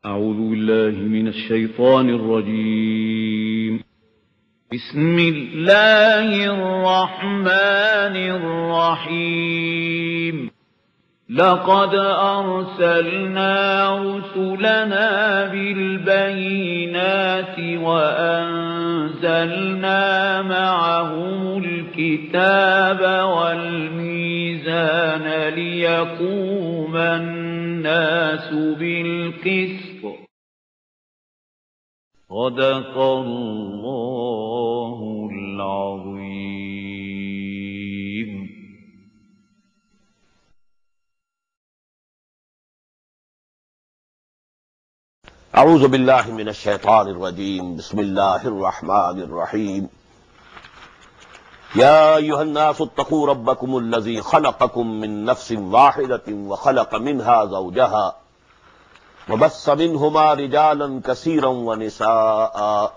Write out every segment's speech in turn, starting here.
أعوذ بالله من الشيطان الرجيم. بسم الله الرحمن الرحيم. لقد أرسلنا رسلنا بالبينات وأنزلنا معهم الكتاب والميزان ليقوم الناس بالقسط. صدق الله العظيم. أعوذ بالله من الشيطان الرجيم. بسم الله الرحمن الرحيم. يا أيها الناس اتقوا ربكم الذي خلقكم من نفس واحدة وخلق منها زوجها وبث منهما رجالا كثيرا ونساء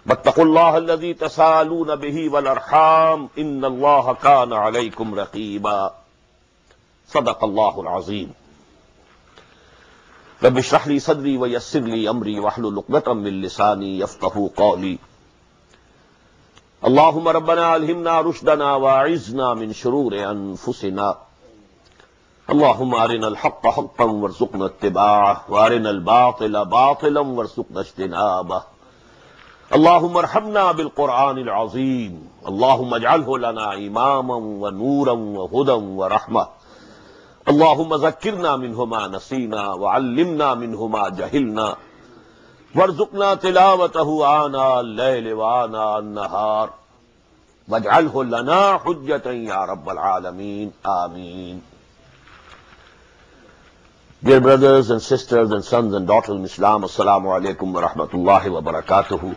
واتقوا الله الذي تساءلون به والأرحام إن الله كان عليكم رقيبا. صدق الله العظيم. رب اشرح لي صدري ويسر لي أمري واحلل عقدة من لساني يفقهوا قولي. اللهم ربنا ألهمنا رشدنا وأعذنا من شرور أنفسنا. اللهم أرنا الحق حقا وارزقنا اتباعه وأرنا الباطل باطلا وارزقنا اجتنابه. اللهم ارحمنا بالقرآن العظيم. اللهم اجعله لنا إماما ونورا وهدى ورحمة. اللهم ذكرنا منه ما نسينا وعلمنا منه ما جهلنا وارزقنا تلاوته آناء الليل وآناء النهار واجعله لنا حجة يا رب العالمين. آمين. Dear brothers and sisters and sons and daughters in Islam, Assalamu alaikum wa rahmatullahi wa barakatuhu.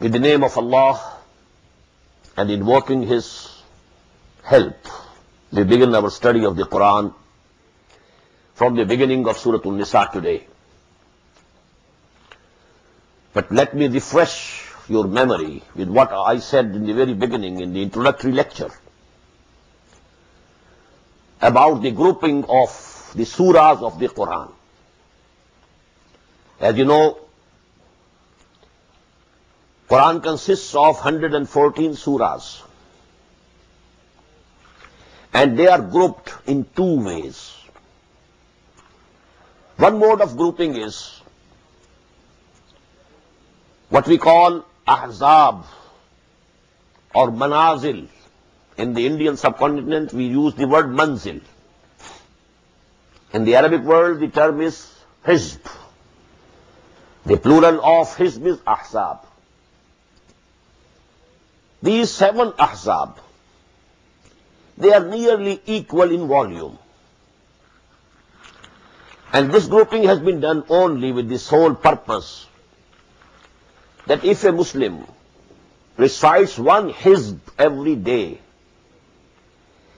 In the name of Allah and invoking His help, we begin our study of the Quran from the beginning of Surah An-Nisa today. But let me refresh your memory with what I said in the very beginning in the introductory lecture about the grouping of the surahs of the Quran. As you know, Quran consists of 114 surahs, and they are grouped in two ways. One mode of grouping is what we call ahzab or manazil. In the Indian subcontinent, we use the word manzil. In the Arabic world, the term is hizb. The plural of hizb is ahzab. These 7 ahzab, they are nearly equal in volume. And this grouping has been done only with the sole purpose that if a Muslim recites one hizb every day,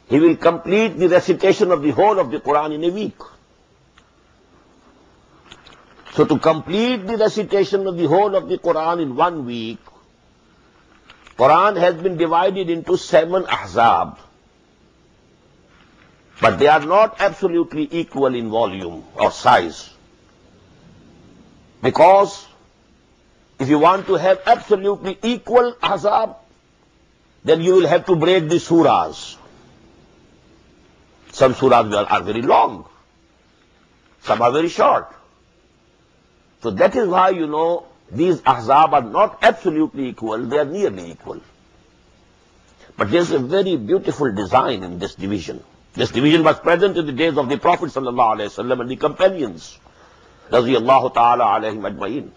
he will complete the recitation of the whole of the Quran in a week. So to complete the recitation of the whole of the Quran in 1 week, Quran has been divided into 7 ahzab. But they are not absolutely equal in volume or size. Because if you want to have absolutely equal ahzab, then you will have to break the surahs. Some surahs are very long. Some are very short. So that is why, these ahzab are not absolutely equal, they are nearly equal. But there is a very beautiful design in this division. This division was present in the days of the Prophet ﷺ and the companions, radiyallahu ta'ala alayhim ajma'in.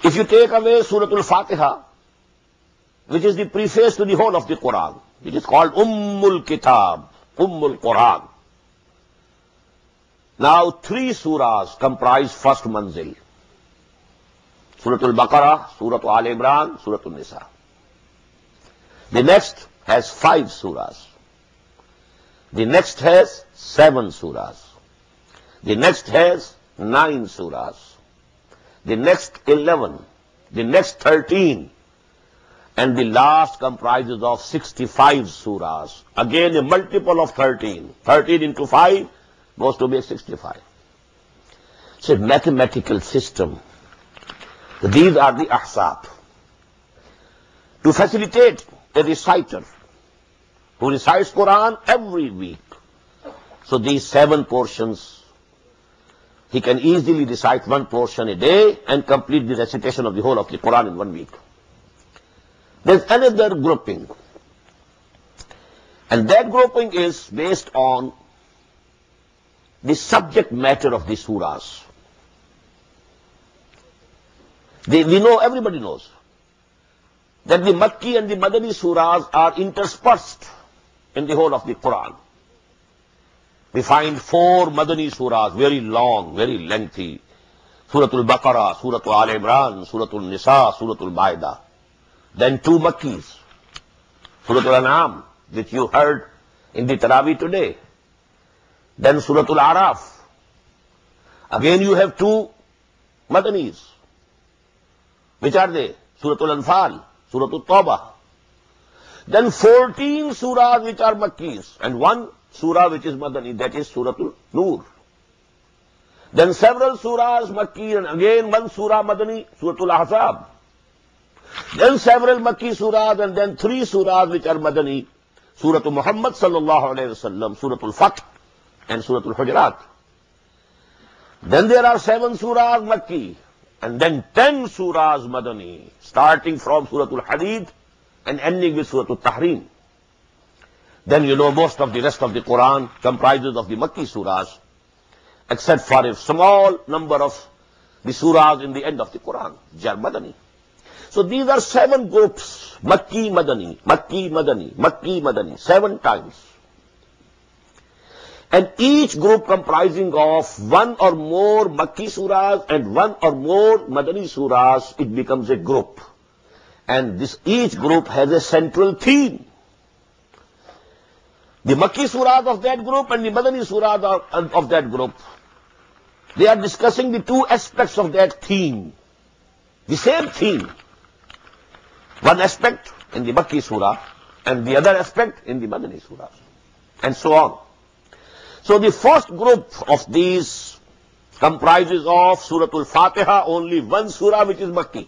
If you take away Surah Al-Fatiha, which is the preface to the whole of the Quran, which is called Ummul Kitab, Ummul Quran. Now 3 surahs comprise first manzil. Surah Al-Baqarah, Surah Al-Imran, Surah An-Nisa. The next has 5 surahs. The next has 7 surahs. The next has 9 surahs. The next 11. The next 13. and the last comprises of 65 surahs. Again, a multiple of 13. 13 into 5 goes to be 65. It's a mathematical system. These are the ahsab. To facilitate a reciter who recites Quran every week. So these 7 portions, he can easily recite 1 portion a day and complete the recitation of the whole of the Quran in 1 week. There's another grouping. And that grouping is based on the subject matter of the surahs. We know, everybody knows, that the Makki and the Madani surahs are interspersed in the whole of the Quran. We find 4 Madani surahs, very long, very lengthy. Surah Al-Baqarah, Surah Al-Imran, Surah An-Nisa, Surah Al-Ma'idah. Then 2 Makkis, Surah Al-An'am, which you heard in the Taraweeh today. Then Surah Al-Araf. Again you have 2 Madanis. Which are they? Surah Al-Anfal, Surah Al-Tawbah. Then 14 surahs which are Makkis, and 1 surah which is Madani, that is Surah Al-Nur. Then several surahs Makki, and again 1 surah Madani, Surah Al-Ahzab. Then several Makki surahs, and then 3 surahs which are Madani, Surah Muhammad sallallahu alayhi wasallam, Surah Al-Fath, and Surah Al-Hujurat. Then there are 7 surahs Makki, and then 10 surahs Madani, starting from Surah Al-Hadid and ending with Surah Al-Tahrim. Then you know most of the rest of the Quran comprises of the Makki surahs, except for a small number of the surahs in the end of the Quran, which are Madani. So these are 7 groups, Makki, Madani, Makki, Madani, Makki, Madani, 7 times. And each group comprising of 1 or more Makki surahs and 1 or more Madani surahs, it becomes a group. And each group has a central theme. The Makki surahs of that group and the Madani surahs of that group, they are discussing the 2 aspects of that theme. The same theme. One aspect in the Makki surah and the other aspect in the Madani surahs. And so on. So the first group of these comprises of Surah Al-Fatiha, only 1 surah which is Makki.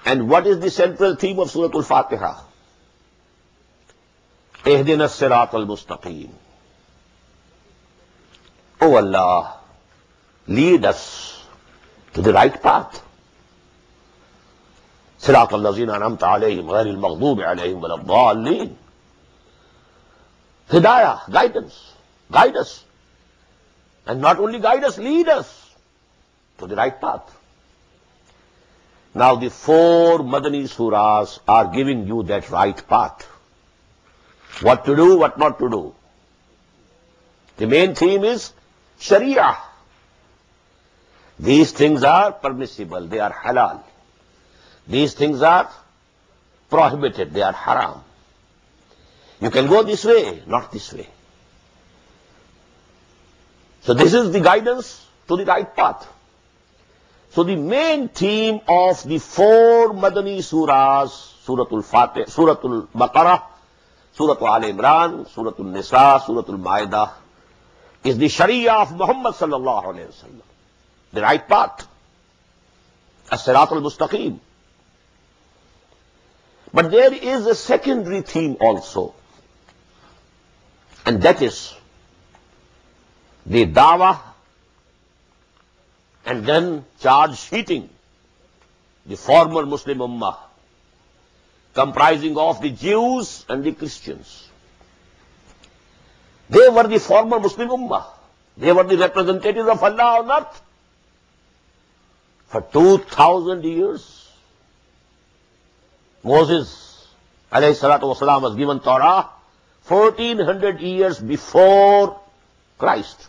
And what is the central theme of Surah Al-Fatiha? Ihdina as-sirat al-mustaqim. Oh Allah, lead us to the right path. Sirat al-lazina an'amta alayhim, ghayri al-maghdubi alayhim, wala ad-dallin. Hidayah, guidance, guide us. And not only guide us, lead us to the right path. Now the 4 Madani surahs are giving you that right path. What to do, what not to do. The main theme is Sharia. These things are permissible, they are halal. These things are prohibited, they are haram. You can go this way, not this way. So this is the guidance to the right path. So the main theme of the 4 Madani surahs, Surah Al-Fatih, Surah Al-Baqarah, Surah Al-Imran, Surah Al-Nisa, Surah Al-Ma'idah, is the Sharia of Muhammad sallallahu alayhi wa sallam. The right path. As-Sirat al-Mustaqim. But there is a secondary theme also. And that is the dawah and then charge sheeting the former Muslim Ummah, comprising of the Jews and the Christians. They were the former Muslim Ummah. They were the representatives of Allah on earth. For 2,000 years, Moses alayhi salatu wasalam was given Torah 1,400 years before Christ.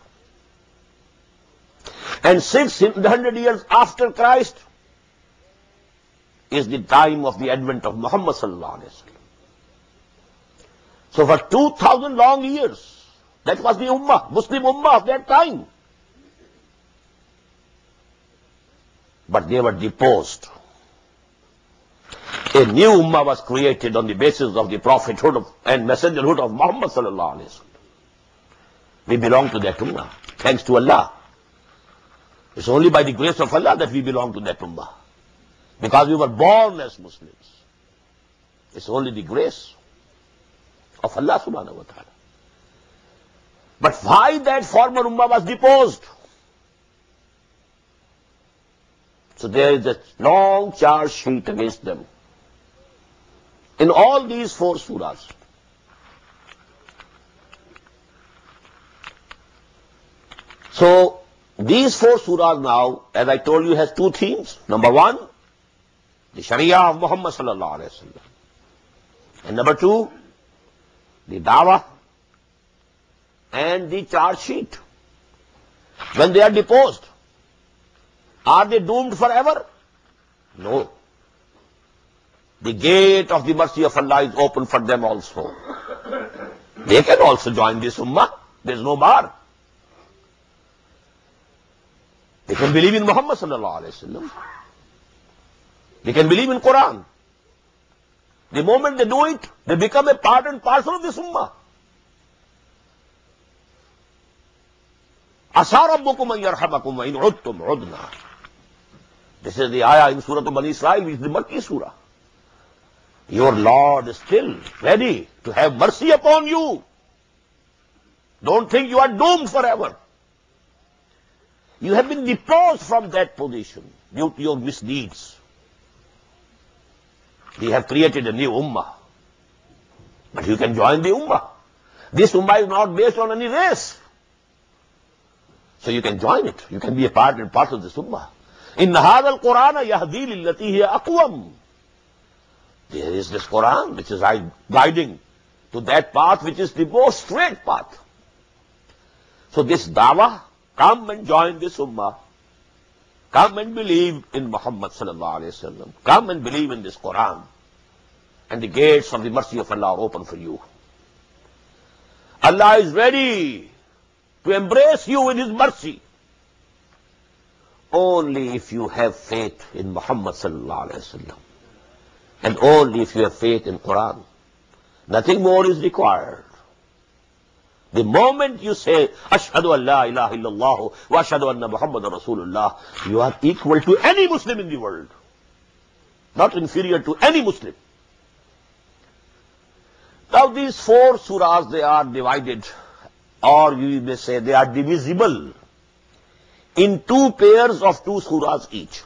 And 600 years after Christ is the time of the advent of Muhammad sallallahu alaihi wasallam. So for 2,000 long years, that was the Ummah, Muslim Ummah of that time. But they were deposed. A new ummah was created on the basis of the prophethood and messengerhood of Muhammad sallallahu alaihi wasallam. We belong to that ummah, thanks to Allah. It's only by the grace of Allah that we belong to that ummah. Because we were born as Muslims. It's only the grace of Allah subhanahu wa ta'ala. But why that former ummah was deposed? So there is a long charge sheet against them. In all these 4 surahs. So, these 4 surahs now, as I told you, has 2 themes. Number 1, the Sharia of Muhammad sallallahu alaihi wasallam. And number 2, the dawah and the charge sheet. When they are deposed, are they doomed forever? No. The gate of the mercy of Allah is open for them also. They can also join this ummah. There is no bar. They can believe in Muhammad sallallahu alaihi wasallam. They can believe in Quran. The moment they do it, they become a part and parcel of this ummah. Asa rabbukum an yarhamakum wa in udtum udna. This is the ayah in Surah An-Nisa Ayah, which is the Makki surah. Your Lord is still ready to have mercy upon you. Don't think you are doomed forever. You have been deposed from that position due to your misdeeds. We have created a new ummah. But you can join the ummah. This ummah is not based on any race. So you can join it. You can be a part and parcel of this ummah. Inna hadha al-Qur'ana yahdi lillati hiya aqwam. There is this Quran which is guiding to that path which is the most straight path. So this dawah, come and join this ummah. Come and believe in Muhammad sallallahu alayhi wa sallam. Come and believe in this Quran. And the gates of the mercy of Allah are open for you. Allah is ready to embrace you in His mercy. Only if you have faith in Muhammad sallallahu alayhi wa sallam. And only if you have faith in Quran. Nothing more is required. The moment you say, Ashhadu an la ilaha illallah wa ashhadu anna Muhammadan Rasulullah, you are equal to any Muslim in the world. Not inferior to any Muslim. Now these 4 surahs, they are divided, or you may say they are divisible in 2 pairs of 2 surahs each.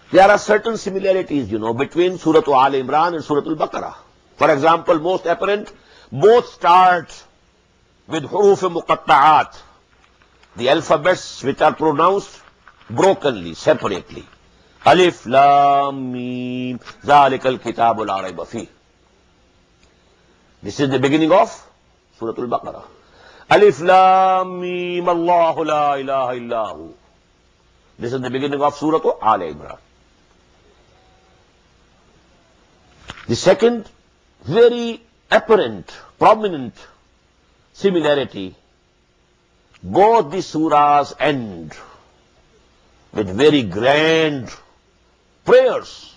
There are certain similarities, between Surah Al-Imran and Surah Al-Baqarah. For example, most apparent, both start with huruf muqatta'at, the alphabets which are pronounced brokenly, separately. Alif, Lam, Mim, Zalikal Kitabu la rayba fi. This is the beginning of Surah Al-Baqarah. Alif, Lam, Mim, Allahu la ilaha illahu. This is the beginning of Surah Al-Imran. The second, very apparent, prominent similarity, both the surahs end with very grand prayers.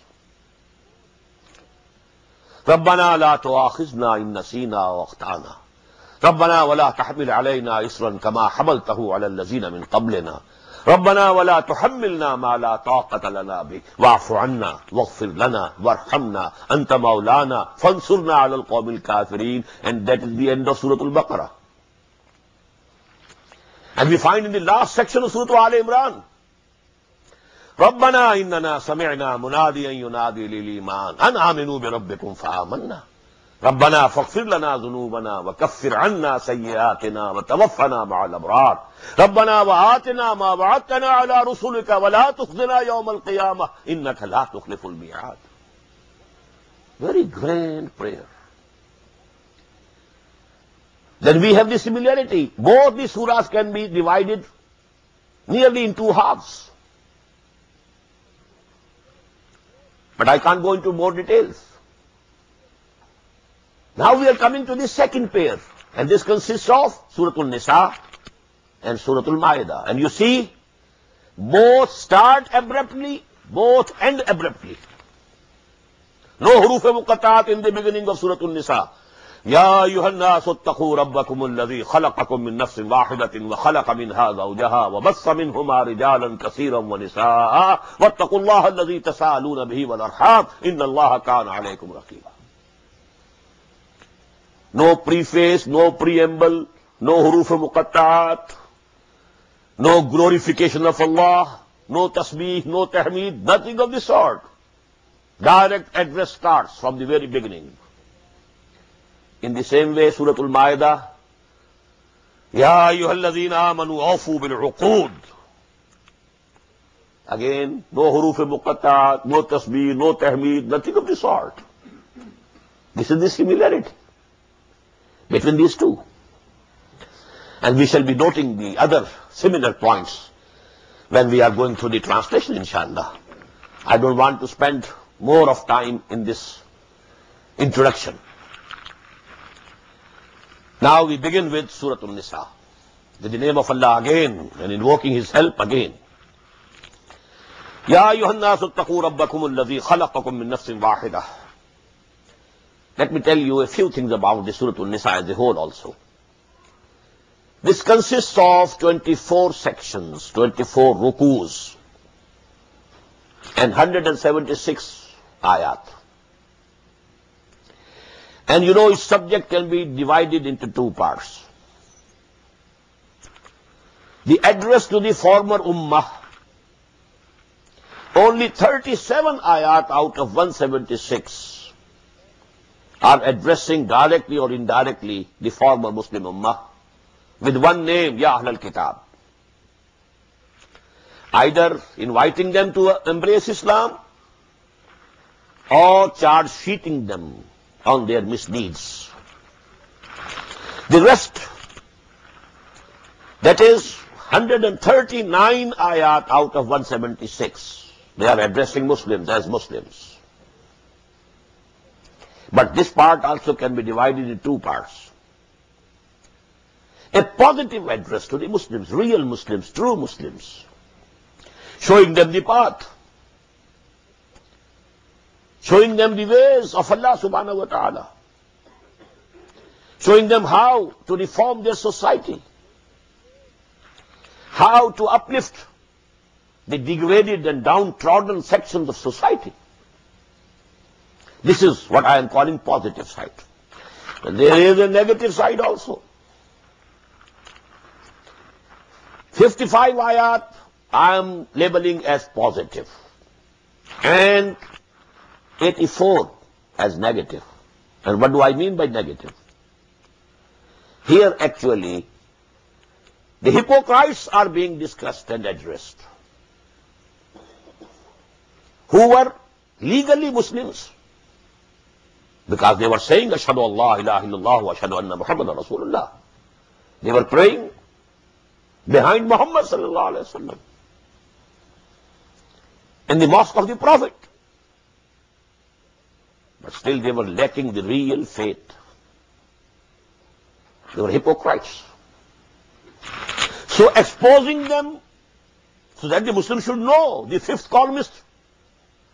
رَبَّنَا لَا تُؤَاخِذْنَا إِن نَّسِينَا وَأَخْطَأْنَا رَبَّنَا وَلَا تَحْمِلْ عَلَيْنَا إِصْرًا كَمَا حَمَلْتَهُ عَلَى الَّذِينَ مِن قَبْلِنَا رَبَّنَا وَلَا تُحَمِّلْنَا مَا لَا طَاقَةَ لَنَا بِهِ وَاعْفُ عَنَّا وَاغْفِرْ لَنَا وَارْحَمْنَا أَنْتَ مَوْلَانَا فَانصُرْنَا عَلَى الْقَوْمِ الْكَافِرِينَ. And that is the end of Surah Al-Baqarah. And we find in the last section of Surah Al-Imran, رَبَّنَا إِنَّنَا سَمِعْنَا مُنَادِيًا يُنَادِي لِلْإِيمَانِ أَنْ آمِنُوا بِرَبِّكُمْ فَآمَنَّا رَبَّنَا فَاغْفِرْ لَنَا ذُنُوبَنَا وَكَفِّرْ عَنَّا سَيِّئَاتِنَا وَتَوَفَّنَا مَعَ الْأَبْرَارِ رَبَّنَا وَآتِنَا مَا وَعَدتَّنَا عَلَى رُسُلِكَ وَلَا تُخْزِنَا يَوْمَ الْقِيَامَةِ إِنَّكَ لَا تُخْلِفُ الْمِيعَادَ. Very grand prayer. Then we have the similarity. Both the surahs can be divided nearly in 2 halves. But I can't go into more details. Now we are coming to the second pair. And this consists of Surah An-Nisa and Surah Al-Ma'idah. And you see, both start abruptly, both end abruptly. No huruf muqatta'at in the beginning of Surah An-Nisa. يا أيها الناس اتقوا ربكم الذي خلقكم من نفس واحدة وخلق منها زوجها وبث منهما رجالا كثيرا ونساء واتقوا الله الذي تساءلون به والأرحام إن الله كان عليكم رقيبا. No preface, no preamble, no huruf muqatta'at, no glorification of Allah, no tasbih, no tahmeed, nothing of the sort. Direct address starts from the very beginning. In the same way, Surah Al-Ma'idah, Ya ayyuhalladhina amanu awfu bil-uqud. Again, no huruf muqatta'at, no tasbih, no tahmeed, nothing of the sort. This is the similarity between these two. And we shall be noting the other similar points when we are going through the translation, inshallah. I don't want to spend more of time in this introduction. Now we begin with Surah An-Nisa. With the name of Allah again, and invoking His help again. Ya ayyuhan nasu attaqu rabbakum alladhi khalaqakum min nafsin wahidah. Let me tell you a few things about the Surah An-Nisa as a whole also. This consists of 24 sections, 24 rukus, and 176 ayat. And you know, its subject can be divided into two parts. The address to the former ummah, only 37 ayat out of 176 are addressing directly or indirectly the former Muslim ummah with one name, Ya Ahlal Kitab. Either inviting them to embrace Islam or charge sheeting them on their misdeeds. The rest, that is 139 ayat out of 176, they are addressing Muslims as Muslims. But this part also can be divided into two parts. A positive address to the Muslims, real Muslims, true Muslims, showing them the path, showing them the ways of Allah subhanahu wa ta'ala, showing them how to reform their society, how to uplift the degraded and downtrodden sections of society. This is what I am calling positive side. And there is a negative side also. 55 ayat I am labeling as positive, and 84 as negative. And what do I mean by negative? Here actually the hypocrites are being discussed and addressed, who were legally Muslims, because they were saying Ashhadu Allah ilaha illallah wa ashhadu anna Muhammadan Rasulullah. They were praying behind Muhammad sallallahu alaihi wasallam in the mosque of the Prophet. But still they were lacking the real faith. They were hypocrites. So exposing them so that the Muslims should know, the fifth columnist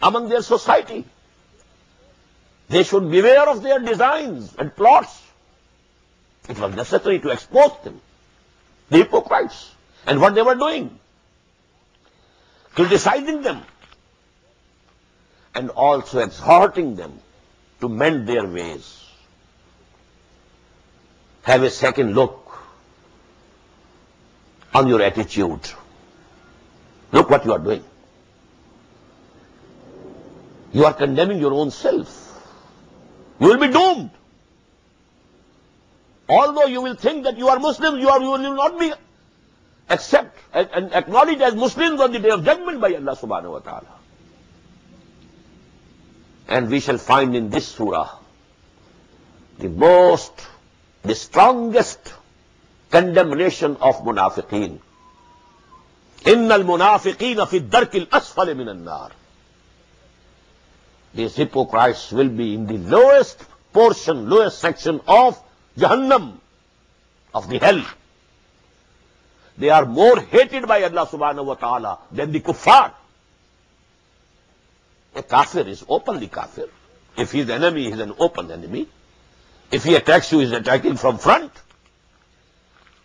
among their society, they should beware of their designs and plots. It was necessary to expose them, the hypocrites, and what they were doing, criticizing them, and also exhorting them to mend their ways. Have a second look on your attitude. Look what you are doing. You are condemning your own self. You will be doomed. Although you will think that you are Muslims, you will not be accepted and acknowledged as Muslims on the day of judgment by Allah subhanahu wa ta'ala. And we shall find in this surah the strongest condemnation of munafiqeen. Innal munafiqeen fi ad-darki al-asfali min an-nar. These hypocrites will be in the lowest portion, lowest section of Jahannam, of the hell. They are more hated by Allah subhanahu wa ta'ala than the kuffar. A kafir is openly kafir. If he's the enemy, he's an open enemy. If he attacks you, he's attacking from front.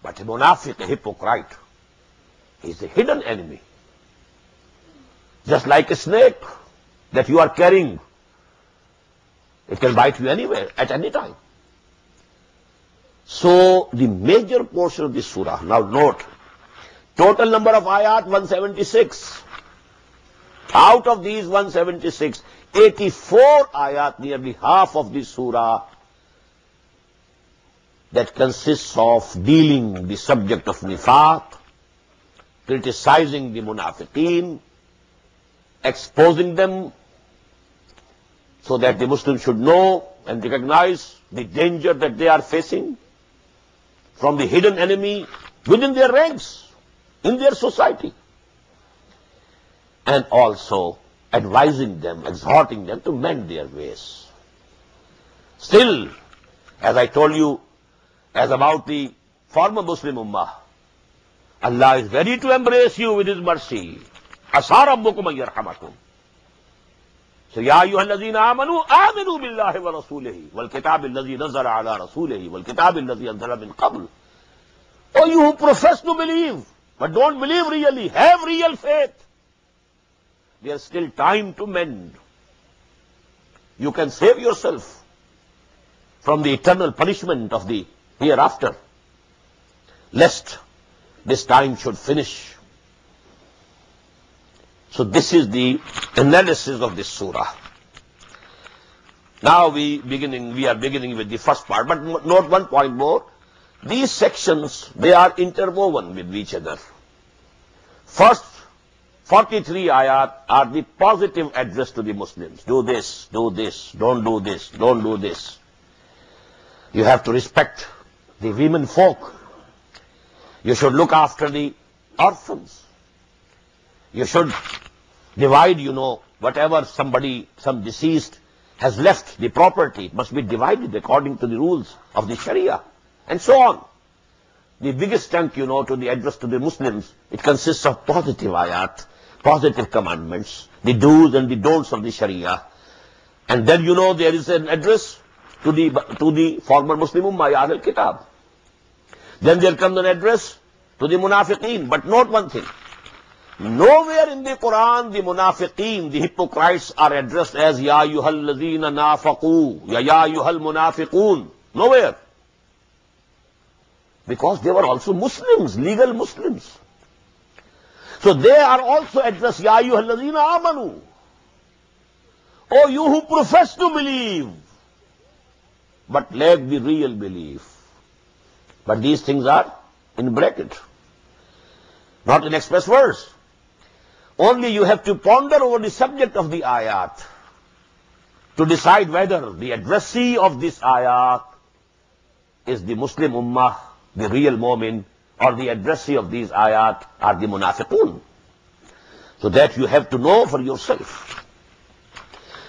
But a munafiq, a hypocrite, he's a hidden enemy. Just like a snake that you are carrying. It can bite you anywhere, at any time. So, the major portion of this surah, now note, total number of ayat 176. Out of these 176, 84 ayat, nearly half of this surah, that consists of dealing the subject of nifaq, criticizing the munafiqeen, exposing them, so that the Muslims should know and recognize the danger that they are facing from the hidden enemy within their ranks, in their society. And also advising them, exhorting them to mend their ways. Still, as I told you, as about the former Muslim Ummah, Allah is ready to embrace you with His mercy. Asa rabbukum an yarhamakum. So, Ya ayyuhallazina amanu, aminu billahi wa rasulihi, wal kitab allazi nazala ala rasulihi, wal kitab allazi anzala min qabl. Oh, you who profess to believe, but don't believe really, have real faith. There's still time to mend. You can save yourself from the eternal punishment of the hereafter, lest this time should finish. So this is the analysis of this surah. Now we are beginning with the first part, but note one point more. These sections, they are interwoven with each other. First 43 ayat are the positive address to the Muslims. Do this, don't do this, don't do this. You have to respect the women folk. You should look after the orphans. You should divide, whatever some deceased has left, the property, it must be divided according to the rules of the Sharia, and so on. The biggest chunk, to the address to the Muslims, it consists of positive ayat, positive commandments, the do's and the don'ts of the Sharia. And then, there is an address to the former Muslim Ummah, Ya Ahlul Kitab. Then there comes an address to the munafiqeen. But note one thing. Nowhere in the Quran the munafiqeen, the hypocrites, are addressed as Ya ayyuhal ladhina nafaqu, Ya ayyuhal munafiqun. Nowhere. Because they were also Muslims, legal Muslims. So they are also addressed, Ya ayyuhal ladhina amanu. Oh, you who profess to believe, but lack the real belief. But these things are in bracket, not in express words. Only you have to ponder over the subject of the ayat to decide whether the addressee of this ayat is the Muslim Ummah, the real mu'min, or the addressee of these ayat are the munafiqun. So that you have to know for yourself.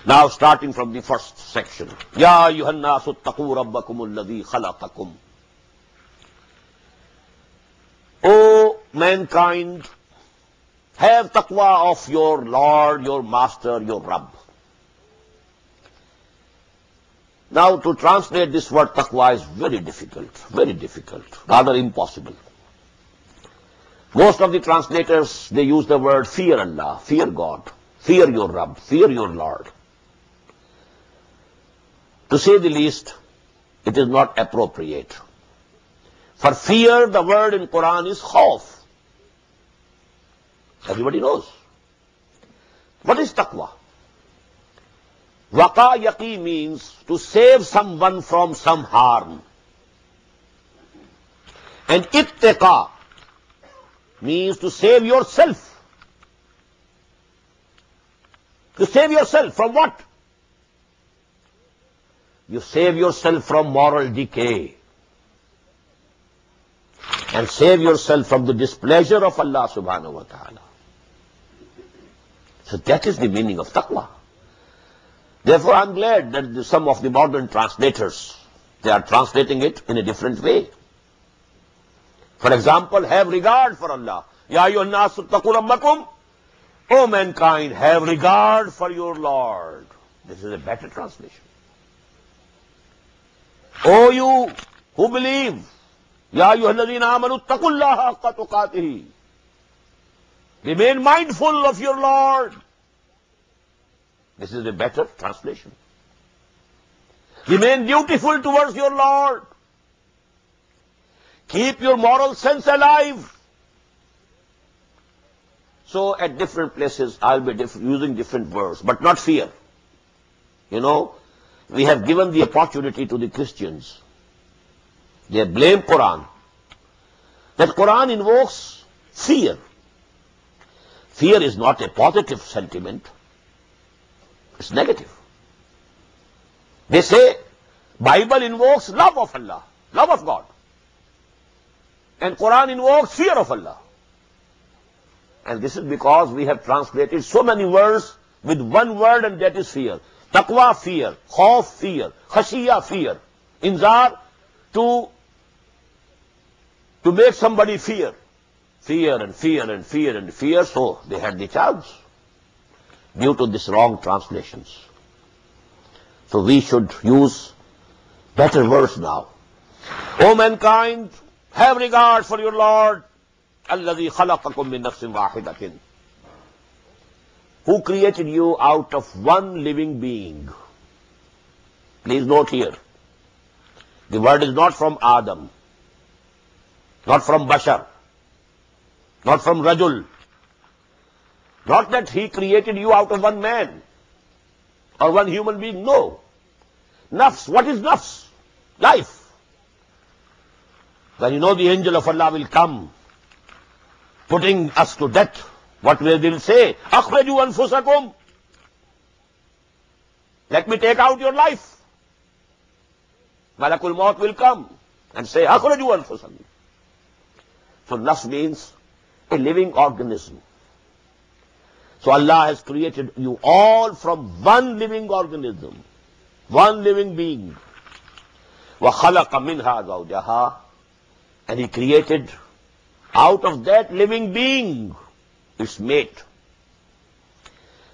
Now starting from the first section. Ya ayyuhan nasu ttaqu rabbakum alladhi khalaqakum. O mankind, have taqwa of your Lord, your Master, your Rabb. Now to translate this word taqwa is very difficult, rather impossible. Most of the translators, they use the word fear Allah, fear God, fear your Rabb, fear your Lord. To say the least, it is not appropriate. For fear, the word in Quran is khawf. Everybody knows. What is taqwa? Waqa yaqi means to save someone from some harm. And ittaqa means to save yourself. To save yourself from what? You save yourself from moral decay. And save yourself from the displeasure of Allah subhanahu wa ta'ala. So that is the meaning of taqwa. Therefore, I'm glad that some of the modern translators, they are translating it in a different way. For example, have regard for Allah. Ya ayyuhan nasu ttaqu rabbakum. O mankind, have regard for your Lord. This is a better translation. O you who believe, Ya ayyuhalladhina amanu taqullaha haqqa tuqatihi. Remain mindful of your Lord. This is a better translation. Remain dutiful towards your Lord. Keep your moral sense alive. So at different places I'll be using different words, but not fear. You know, we have given the opportunity to the Christians. They blame Quran. That Quran invokes fear. Fear is not a positive sentiment. It's negative. They say Bible invokes love of Allah, love of God. And Quran invokes fear of Allah. And this is because we have translated so many words with one word, and that is fear. Taqwa, fear. Khawf, fear. Khashiyya, fear. Inzar, to make somebody fear. Fear and fear and fear and fear. So they had the chance due to this wrong translations. So we should use better words now. O mankind, have regard for your Lord. Alladhi khalaqakum min nafsin wahidatin. Who created you out of one living being. Please note here, the word is not from Adam, not from Bashar, not from Rajul. Not that he created you out of one man or one human being, no. Nafs, what is nafs? Life. When you know the angel of Allah will come, putting us to death, what will they say? Akhraju anfusakum. Let me take out your life. Malakul Maut will come and say, Akhraju anfusakum. So nafs means a living organism. So Allah has created you all from one living organism, one living being. وَخَلَقَ مِنْهَا زَوْجَهَا. And He created out of that living being its mate.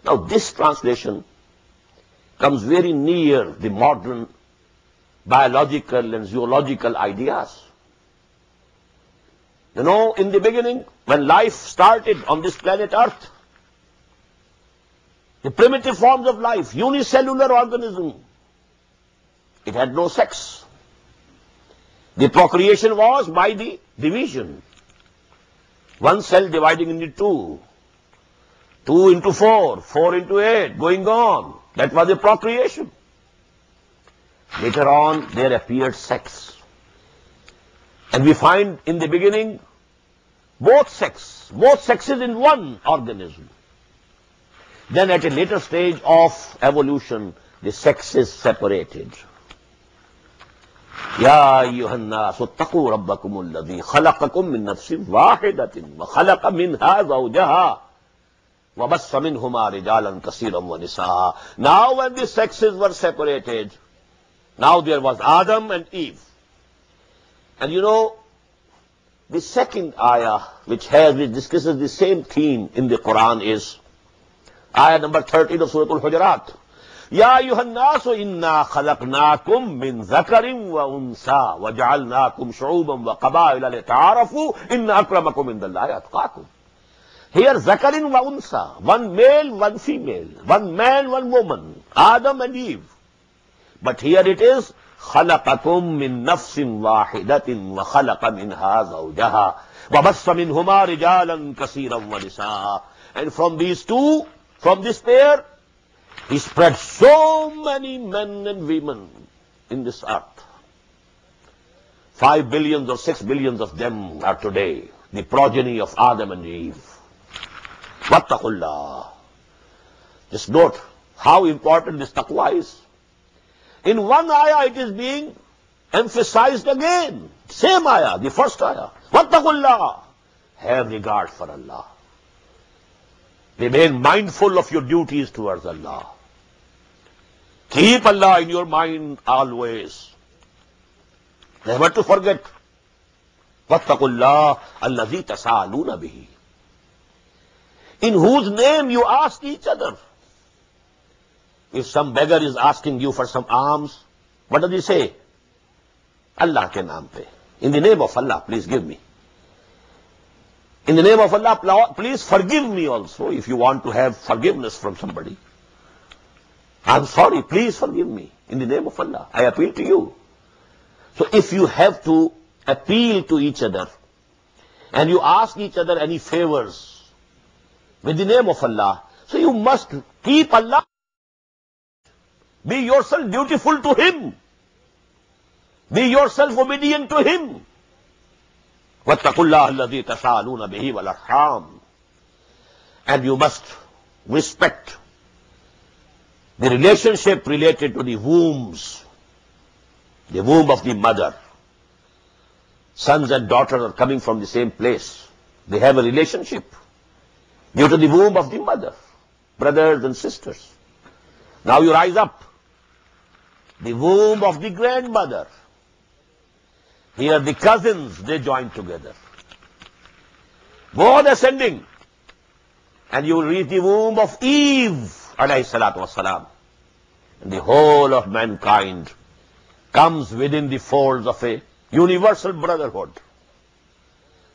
Now this translation comes very near the modern biological and zoological ideas. You know, in the beginning, when life started on this planet Earth, the primitive forms of life, unicellular organism, it had no sex. The procreation was by the division. One cell dividing into two, 2 into 4, 4 into 8, going on. That was the procreation. Later on, there appeared sex. And we find in the beginning both sexes in one organism. Then at a later stage of evolution, the sexes separated. Ya ayyuhan nasu attaqu rabbakum alladhi khalaqakum min nafsin wahidatin wa khalaqa minha zawjaha wa bassa minhuma rijalan kaseeran wa nisaa. Now when the sexes were separated, now there was Adam and Eve. And you know, the second ayah which discusses the same theme in the Quran is ayah number 13 of Surah Al-Hujurat. Ya ayyuhan nasu inna khalaqnakum min dhakarin wa unsa wa ja'alnakum shu'uban wa qabaila lita'arafu inna akramakum indallahi atqakum. Here dhakarin wa unsa, one male, one female, one man, one woman, Adam and Eve. But here it is khalaqakum min nafsin wahidatin wa khalaqa minha zawjaha wa bassa minhuma rijalan kaseeran wa nisaa. And from these two, from this pair, He spread so many men and women in this earth. 5 billion or 6 billion of them are today the progeny of Adam and Eve. Wattaqullah. Just note how important this taqwa is. In one ayah it is being emphasized again. Same ayah, the first ayah. Wattaqullah. Have regard for Allah. Remain mindful of your duties towards Allah. Keep Allah in your mind always. Never to forget. Wattaqullah allazi tasaaluna bihi. In whose name you ask each other. If some beggar is asking you for some alms, what does he say? Allah ke naam pe. In the name of Allah, please give me. In the name of Allah, please forgive me also if you want to have forgiveness from somebody. I'm sorry, please forgive me. In the name of Allah, I appeal to you. So if you have to appeal to each other and you ask each other any favors with the name of Allah, so you must keep Allah. Be yourself dutiful to Him. Be yourself obedient to Him. وَاتَّقُوا اللَّهَ الَّذِي تَسَأَلُونَ بِهِ وَالْأَرْحَامَ. And you must respect the relationship related to the wombs, the womb of the mother. Sons and daughters are coming from the same place. They have a relationship due to the womb of the mother, brothers and sisters. Now you rise up. The womb of the grandmother. Here the cousins, they join together. Both ascending. And you will reach the womb of Eve, alayhi salatu wassalam. And the whole of mankind comes within the folds of a universal brotherhood.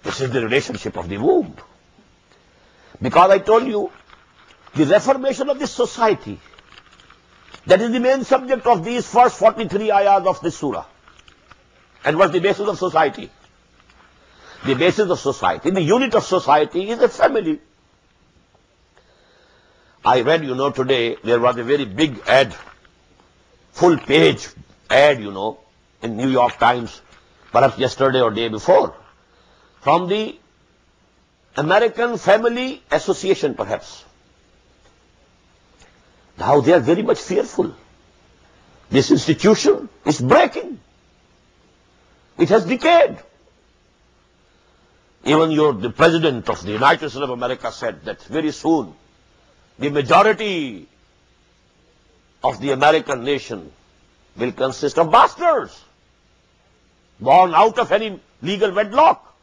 This is the relationship of the womb. Because I told you, the reformation of this society, that is the main subject of these first 43 ayahs of this surah. And what's the basis of society? The basis of society, the unit of society is a family. I read, today there was a very big ad, full page ad, in New York Times, perhaps yesterday or day before, from the American Family Association, perhaps. Now they are very much fearful. This institution is breaking. It has decayed. Even the President of the United States of America said that very soon the majority of the American nation will consist of bastards, born out of any legal wedlock.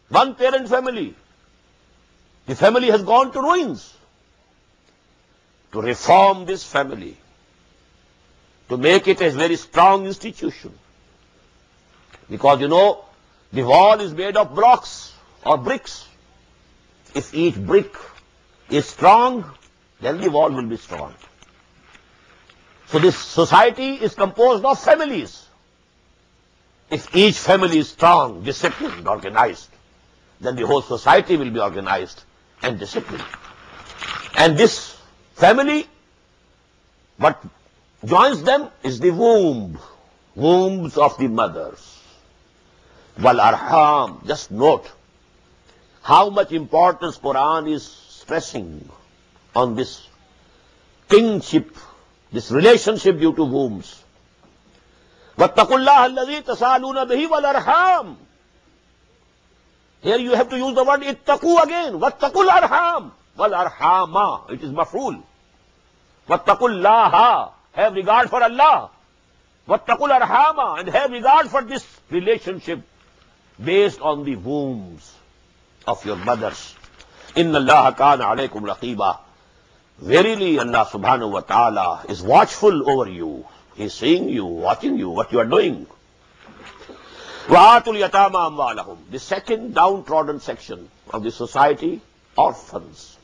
One parent family. The family has gone to ruins. To reform this family, to make it a very strong institution. Because the wall is made of blocks or bricks. If each brick is strong, then the wall will be strong. So this society is composed of families. If each family is strong, disciplined, organized, then the whole society will be organized and disciplined. And this family, what joins them is the womb, wombs of the mothers. Wal arham, just note how much importance Quran is stressing on this kingship, this relationship due to wombs. وَاتَّقُوا اللَّهَ الَّذِي تَسَأَلُونَ بِهِ وَالْأَرْحَامَ. Here you have to use the word ittaqu again. وَاتَّقُوا الْأَرْحَامَ. وَالْأَرْحَامَ. It is maf'ul. وَاتَّقُوا اللَّهَ. Have regard for Allah. وَاتَّقُوا الْأَرْحَامَ. And have regard for this relationship based on the wombs of your mothers. إِنَّ اللَّهَ كَانَ عَلَيْكُمْ رَقِيبًا. Verily Allah subhanahu wa ta'ala is watchful over you. He is seeing you, watching you, what you are doing. وَآتُوا الْيَتَامَى أَمْوَالَهُمْ. The second downtrodden section of the society, orphans.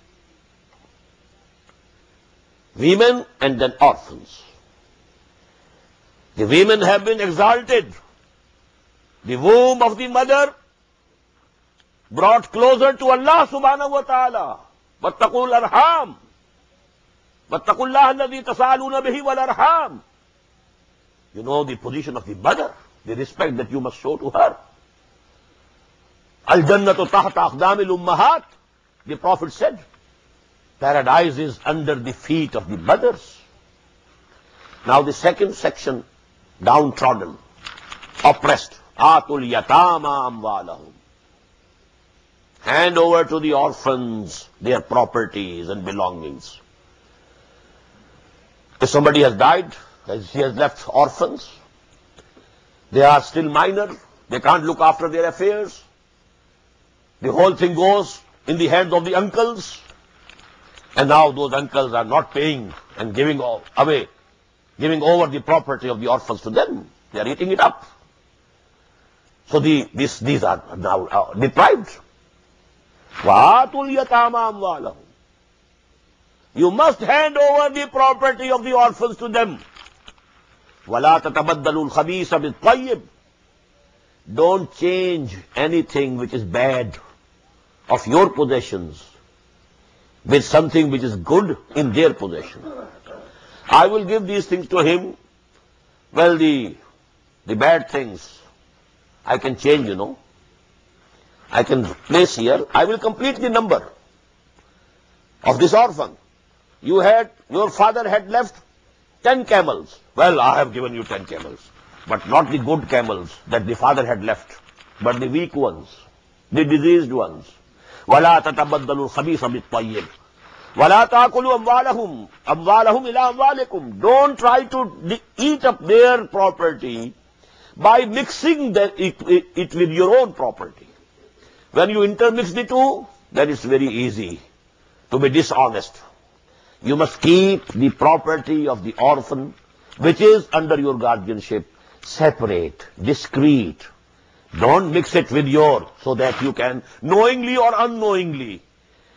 Women and then orphans. The women have been exalted. The womb of the mother brought closer to Allah subhanahu wa ta'ala. وَاتَّقُوا الْأَرْحَامَ. وَاتَّقُوا اللَّهَ الَّذِي تَسَأَلُونَ بِهِ وَالْأَرْحَامَ. The position of the mother, the respect that you must show to her. Al-Jannatu tahta aqdamil ummahat. The Prophet said, paradise is under the feet of the mothers. Now the second section, downtrodden, oppressed. Atul yatama amwalahum. Hand over to the orphans their properties and belongings. If somebody has died, he has left orphans, they are still minor, they can't look after their affairs, the whole thing goes in the hands of the uncles. And now those uncles are not paying and giving over the property of the orphans to them. They are eating it up. So these are now deprived. وَآتُوا الْيَتَامَى أَمْوَالَهُمْ. You must hand over the property of the orphans to them. وَلَا تَتَبَدَّلُوا الْخَبِيثَ بِالطَّيِّبِ. Don't change anything which is bad of your possessions with something which is good in their possession. I will give these things to him. Well, the bad things I can change, I can place here. I will complete the number of this orphan. Your father had left 10 camels. Well, I have given you 10 camels, but not the good camels that the father had left, but the weak ones, the diseased ones. وَلَا تَتَبَدَّلُوا الْخَبِيثَ بِالطَّيِّبِ وَلَا تَأْكُلُوا أَمْوَالَهُمْ إِلَىٰ أَمْوَالِكُمْ. Don't try to eat up their property by mixing it with your own property. When you intermix the two, then it's very easy to be dishonest. You must keep the property of the orphan, which is under your guardianship, separate, discreet. Don't mix it with yours, so that you can, knowingly or unknowingly,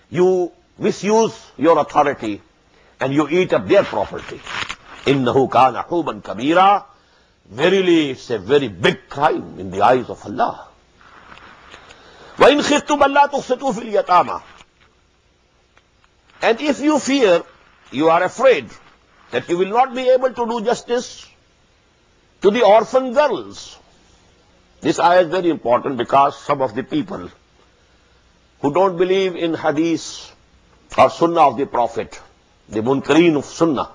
you misuse your authority and you eat up their property. إِنَّهُ كَانَ حُوبًا كَبِيرًا. Verily, it's a very big crime in the eyes of Allah. وَإِنْ خِفْتُمْ أَلَّا تُقْسِطُوا فِي الْيَتَامَى. And if you fear, you are afraid that you will not be able to do justice to the orphan girls. This ayah is very important because some of the people who don't believe in hadith or sunnah of the Prophet, the munkareen of sunnah,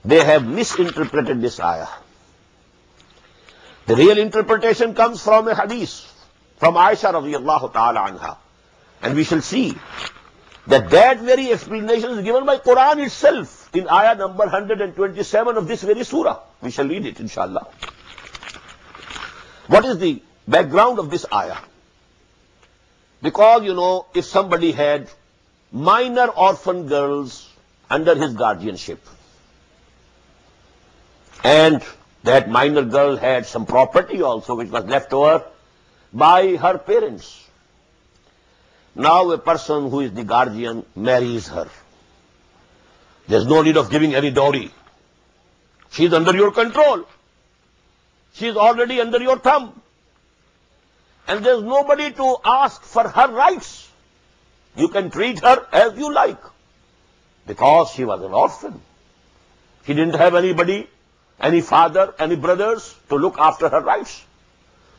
they have misinterpreted this ayah. The real interpretation comes from a hadith from Aisha radiyallahu ta'ala anha. And we shall see that very explanation is given by Quran itself in ayah number 127 of this very surah. We shall read it, inshallah. What is the background of this ayah? Because, if somebody had minor orphan girls under his guardianship, and that minor girl had some property also which was left over by her parents. Now a person who is the guardian marries her. There's no need of giving any dowry. She's under your control. She's already under your thumb. And there's nobody to ask for her rights. You can treat her as you like. Because she was an orphan. She didn't have anybody, any father, any brothers to look after her rights.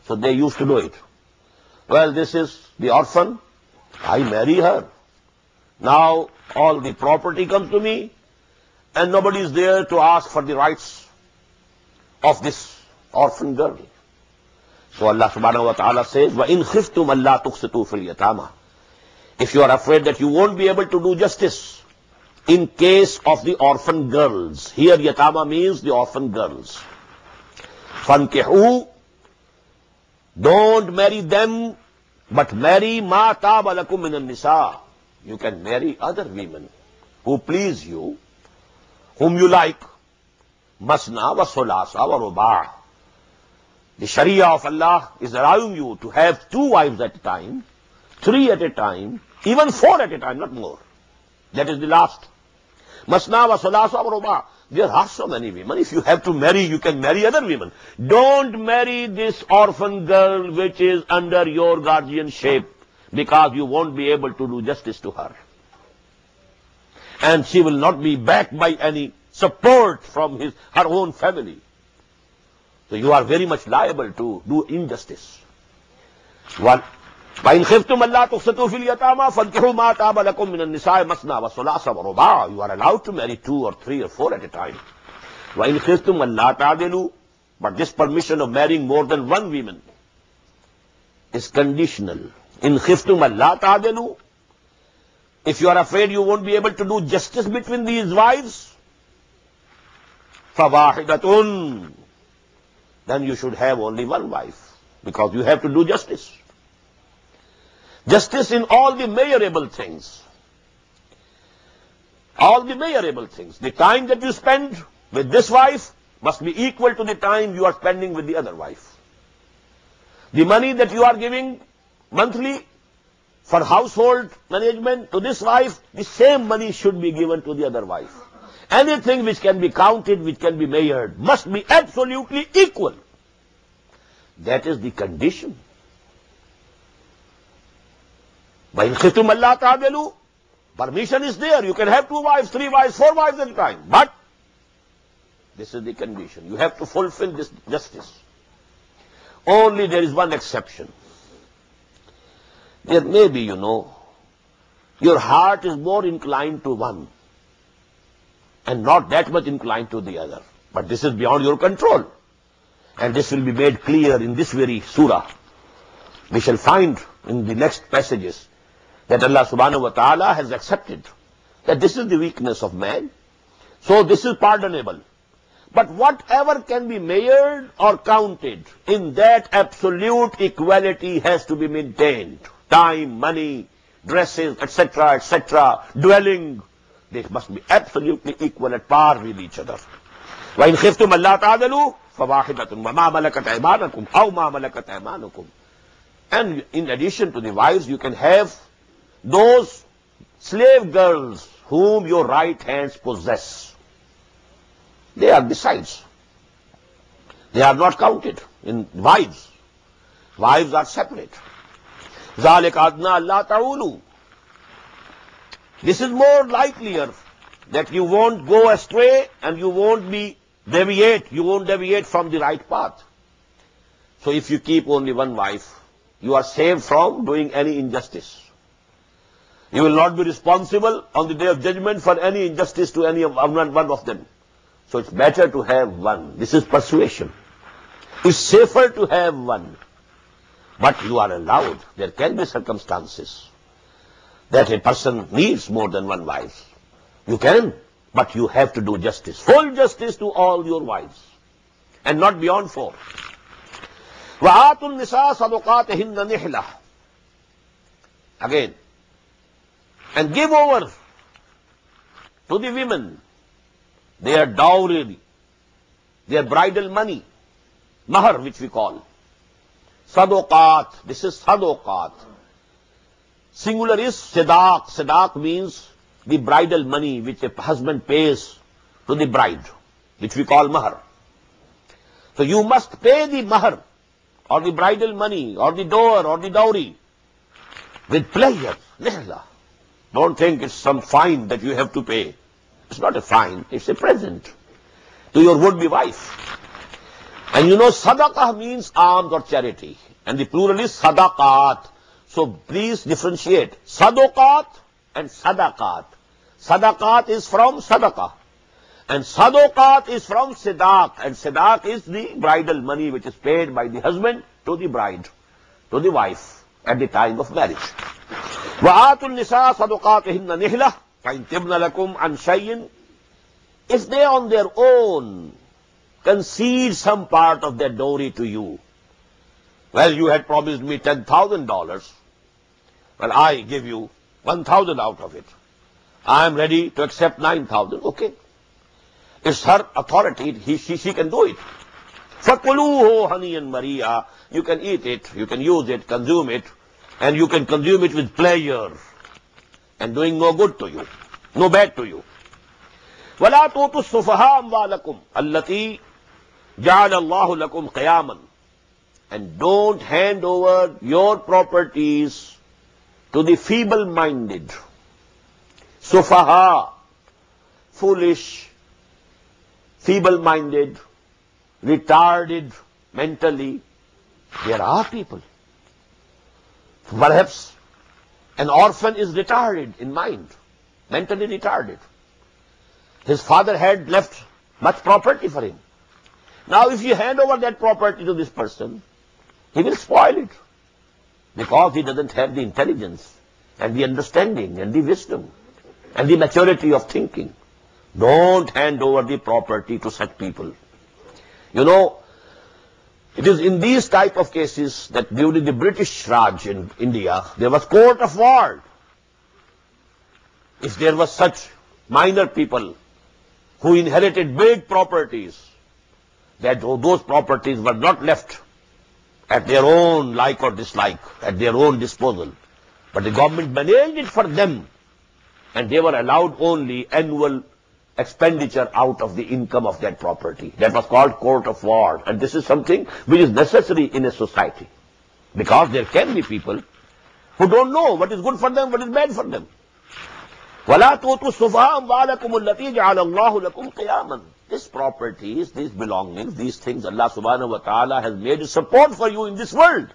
So they used to do it. Well, this is the orphan. I marry her. Now all the property comes to me and nobody is there to ask for the rights of this orphan girl. So Allah subhanahu wa ta'ala says, وَإِنْ خِفْتُمْ أَلَّا تُقْسِطُوا فِي الْيَتَامَى. If you are afraid that you won't be able to do justice in case of the orphan girls. Here yatama means the orphan girls. فَانْكِحُوا. Don't marry them, but marry مَا تَابَ لَكُم مِّنَ النِّسَاءِ. You can marry other women who please you, whom you like. Masna wa sulasa wa ruba'. The Sharia of Allah is allowing you to have 2 wives at a time, 3 at a time, even 4 at a time, not more. That is the last. Masna wa sulasa wa ruba'. There are so many women. If you have to marry, you can marry other women. Don't marry this orphan girl which is under your guardianship, because you won't be able to do justice to her. And she will not be backed by any support from her own family. So you are very much liable to do injustice. One. وَإِنْ خِفْتُمْ أَلَّا تُقْسِطُوا فِي الْيَتَامَى فَانكِحُوا مَا تَابَ لَكُم مِّنَ النِّسَاءِ مَثْنَىٰ وَثُلَاثَ وَرُبَاعَ. You are allowed to marry 2 or 3 or 4 at a time. وَإِنْ خِفْتُمْ أَلَّا تَعْدِلُوا. But this permission of marrying more than 1 woman is conditional. إِنْ خِفْتُمْ أَلَّا تَعْدِلُوا. If you are afraid you won't be able to do justice between these wives, فَوَاحِدَةٌ. Then you should have only 1 wife, because you have to do justice. Justice in all the measurable things. All the measurable things. The time that you spend with this wife must be equal to the time you are spending with the other wife. The money that you are giving monthly for household management to this wife, the same money should be given to the other wife. Anything which can be counted, which can be measured, must be absolutely equal. That is the condition. وَإِنْ خِفْتُمْ أَلَّا تَعْدِلُوا, permission is there. You can have 2 wives, 3 wives, 4 wives at a time. But this is the condition. You have to fulfill this justice. Only there is one exception. There may be, your heart is more inclined to one and not that much inclined to the other. But this is beyond your control. And this will be made clear in this very surah. We shall find in the next passages that Allah subhanahu wa ta'ala has accepted that this is the weakness of man. So this is pardonable. But whatever can be measured or counted, in that absolute equality has to be maintained. Time, money, dresses, etc., dwelling, they must be absolutely equal at par with each other. وَإِنْ خِفْتُمْ أَلَّا تَعْدِلُوا فَوَاحِدَةٌ وَمَا مَلَكَتْ أَيْمَانُكُمْ أَوْ مَا مَلَكَتْ أَيْمَانُكُمْ. And in addition to the wives, you can have those slave girls whom your right hands possess. They are besides. They are not counted in wives. Wives are separate. ذَلِكَ أَدْنَا أَلَّا تَعُولُوا. This is more likelier that you won't go astray and you won't deviate from the right path. So if you keep only one wife, you are saved from doing any injustice. You will not be responsible on the day of judgment for any injustice to any one of them. So it's better to have one. This is persuasion. It's safer to have one. But you are allowed. There can be circumstances that a person needs more than one wife. You can, but you have to do justice. Full justice to all your wives. And not beyond 4. وَآتُوا النِّسَاءَ صَدُقَاتِهِنَّ نِحْلَةً. Again. And give over to the women their dowry, their bridal money, mahar, which we call. Sadoqat. This is sadoqat. Singular is sadaq. Sadaq means the bridal money which a husband pays to the bride, which we call mahar. So you must pay the mahar, or the bridal money, or the dower, or the dowry, with pleasure. Nihla. Don't think it's some fine that you have to pay. It's not a fine, it's a present to your would-be wife. And sadaqah means alms or charity. And the plural is sadaqat. So please differentiate sadaqat and sadaqat. Sadaqat is from sadaqah. And sadaqat is from sidaq. And sidaq is the bridal money which is paid by the husband to the bride, to the wife, at the time of marriage. وَآتُوا النِّسَاءَ صَدُقَاتِهِنَّ نِحْلَةً فَإِنْ تِبْنَ لَكُمْ عَنْ شَيْءٍ. If they on their own concede some part of their dowry to you, well, you had promised me $10,000. Well, I give you 1,000 out of it. I am ready to accept 9,000. Okay. It's her authority. She can do it. فَكُلُوهُ هَنِيًّا مَرِيًّا. You can eat it, you can use it, consume it, and you can consume it with pleasure and doing no good to you, no bad to you. وَلَا تُؤْتُوا السُّفَهَاءَ أَمْوَالَكُمْ الَّتِي جَعَلَ اللَّهُ لَكُمْ قِيَامًا. And don't hand over your properties to the feeble-minded. Sufaha, foolish, feeble-minded, retarded mentally. There are people. Perhaps an orphan is retarded in mind, mentally retarded. His father had left much property for him. Now if you hand over that property to this person, he will spoil it, because he doesn't have the intelligence and the understanding and the wisdom and the maturity of thinking. Don't hand over the property to such people. It is in these type of cases that during the British Raj in India, there was court of war. If there was such minor people who inherited big properties, that those properties were not left at their own like or dislike, at their own disposal, but the government managed it for them, and they were allowed only annual expenditure out of the income of that property. That was called court of war, and this is something which is necessary in a society, because there can be people who don't know what is good for them, what is bad for them. وَلَا تُؤْتُوا السُّفَهَاءَ أَمْوَالَكُمُ الَّتِي جَعَلَ اللَّهُ لَكُمْ قِيَامًا. These properties, these belongings, these things Allah subhanahu wa ta'ala has made support for you in this world.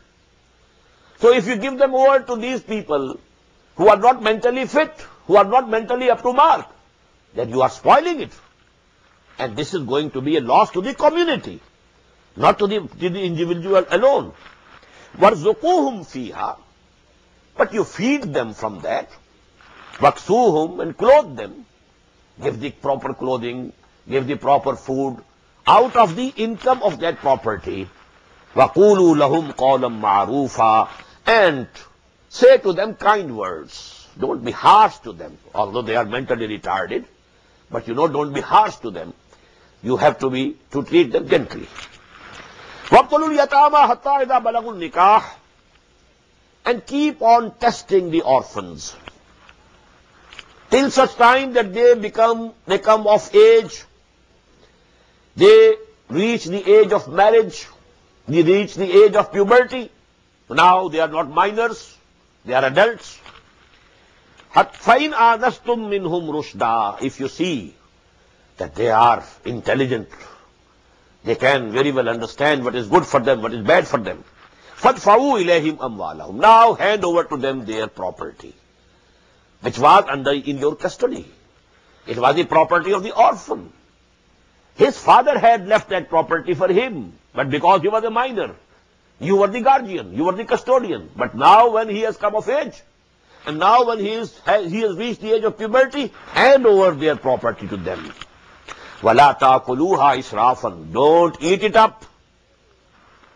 So if you give them over to these people who are not mentally fit, who are not mentally up to mark, then you are spoiling it. And this is going to be a loss to the community, not to the individual alone. وَارْزُقُوهُمْ فِيهَا. But you feed them from that. وَاكْسُوهُمْ, and clothe them. Give the proper clothing, give the proper food out of the income of that property. وَقُولُوا لَهُمْ قَوْلًا مَعْرُوفًا. And say to them kind words. Don't be harsh to them, although they are mentally retarded. But don't be harsh to them. You have to treat them gently. وَابْتَلُوا الْيَتَامَى حَتَّى إِذَا بَلَغُوا النِّكَاحَ. And keep on testing the orphans till such time that they come of age, they reach the age of marriage, they reach the age of puberty. Now they are not minors, they are adults. فَإِنْ آنَسْتُمْ مِنْهُمْ رُشْدًا. If you see that they are intelligent, they can very well understand what is good for them, what is bad for them, فَادْفَعُوا إِلَيْهِمْ أَمْوَالَهُمْ. Now hand over to them their property, which was in your custody. It was the property of the orphan. His father had left that property for him, but because he was a minor, you were the guardian, you were the custodian. But now when he has come of age, and now when he has reached the age of puberty, hand over their property to them. وَلَا تَأْكُلُوهَا إِسْرَافًا. Don't eat it up.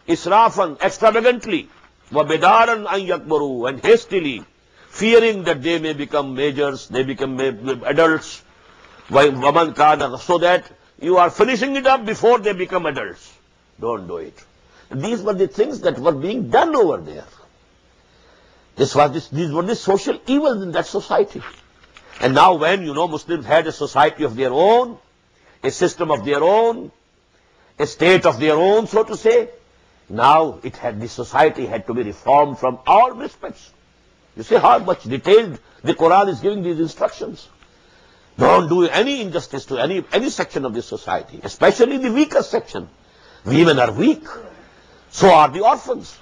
Israfan, extravagantly. وَبِدَارًا أَن يَكْبَرُوا. And hastily, fearing that they may become majors, they become adults. وَمَنْ كَانَ. So that you are finishing it up before they become adults. Don't do it. These were the things that were being done over there. These were the social evils in that society. And now when, Muslims had a society of their own, a system of their own, a state of their own, so to say, now the society had to be reformed from all respects. You see how much detailed the Quran is giving these instructions. Don't do any injustice to any section of this society, especially the weaker section. Women are weak. So are the orphans.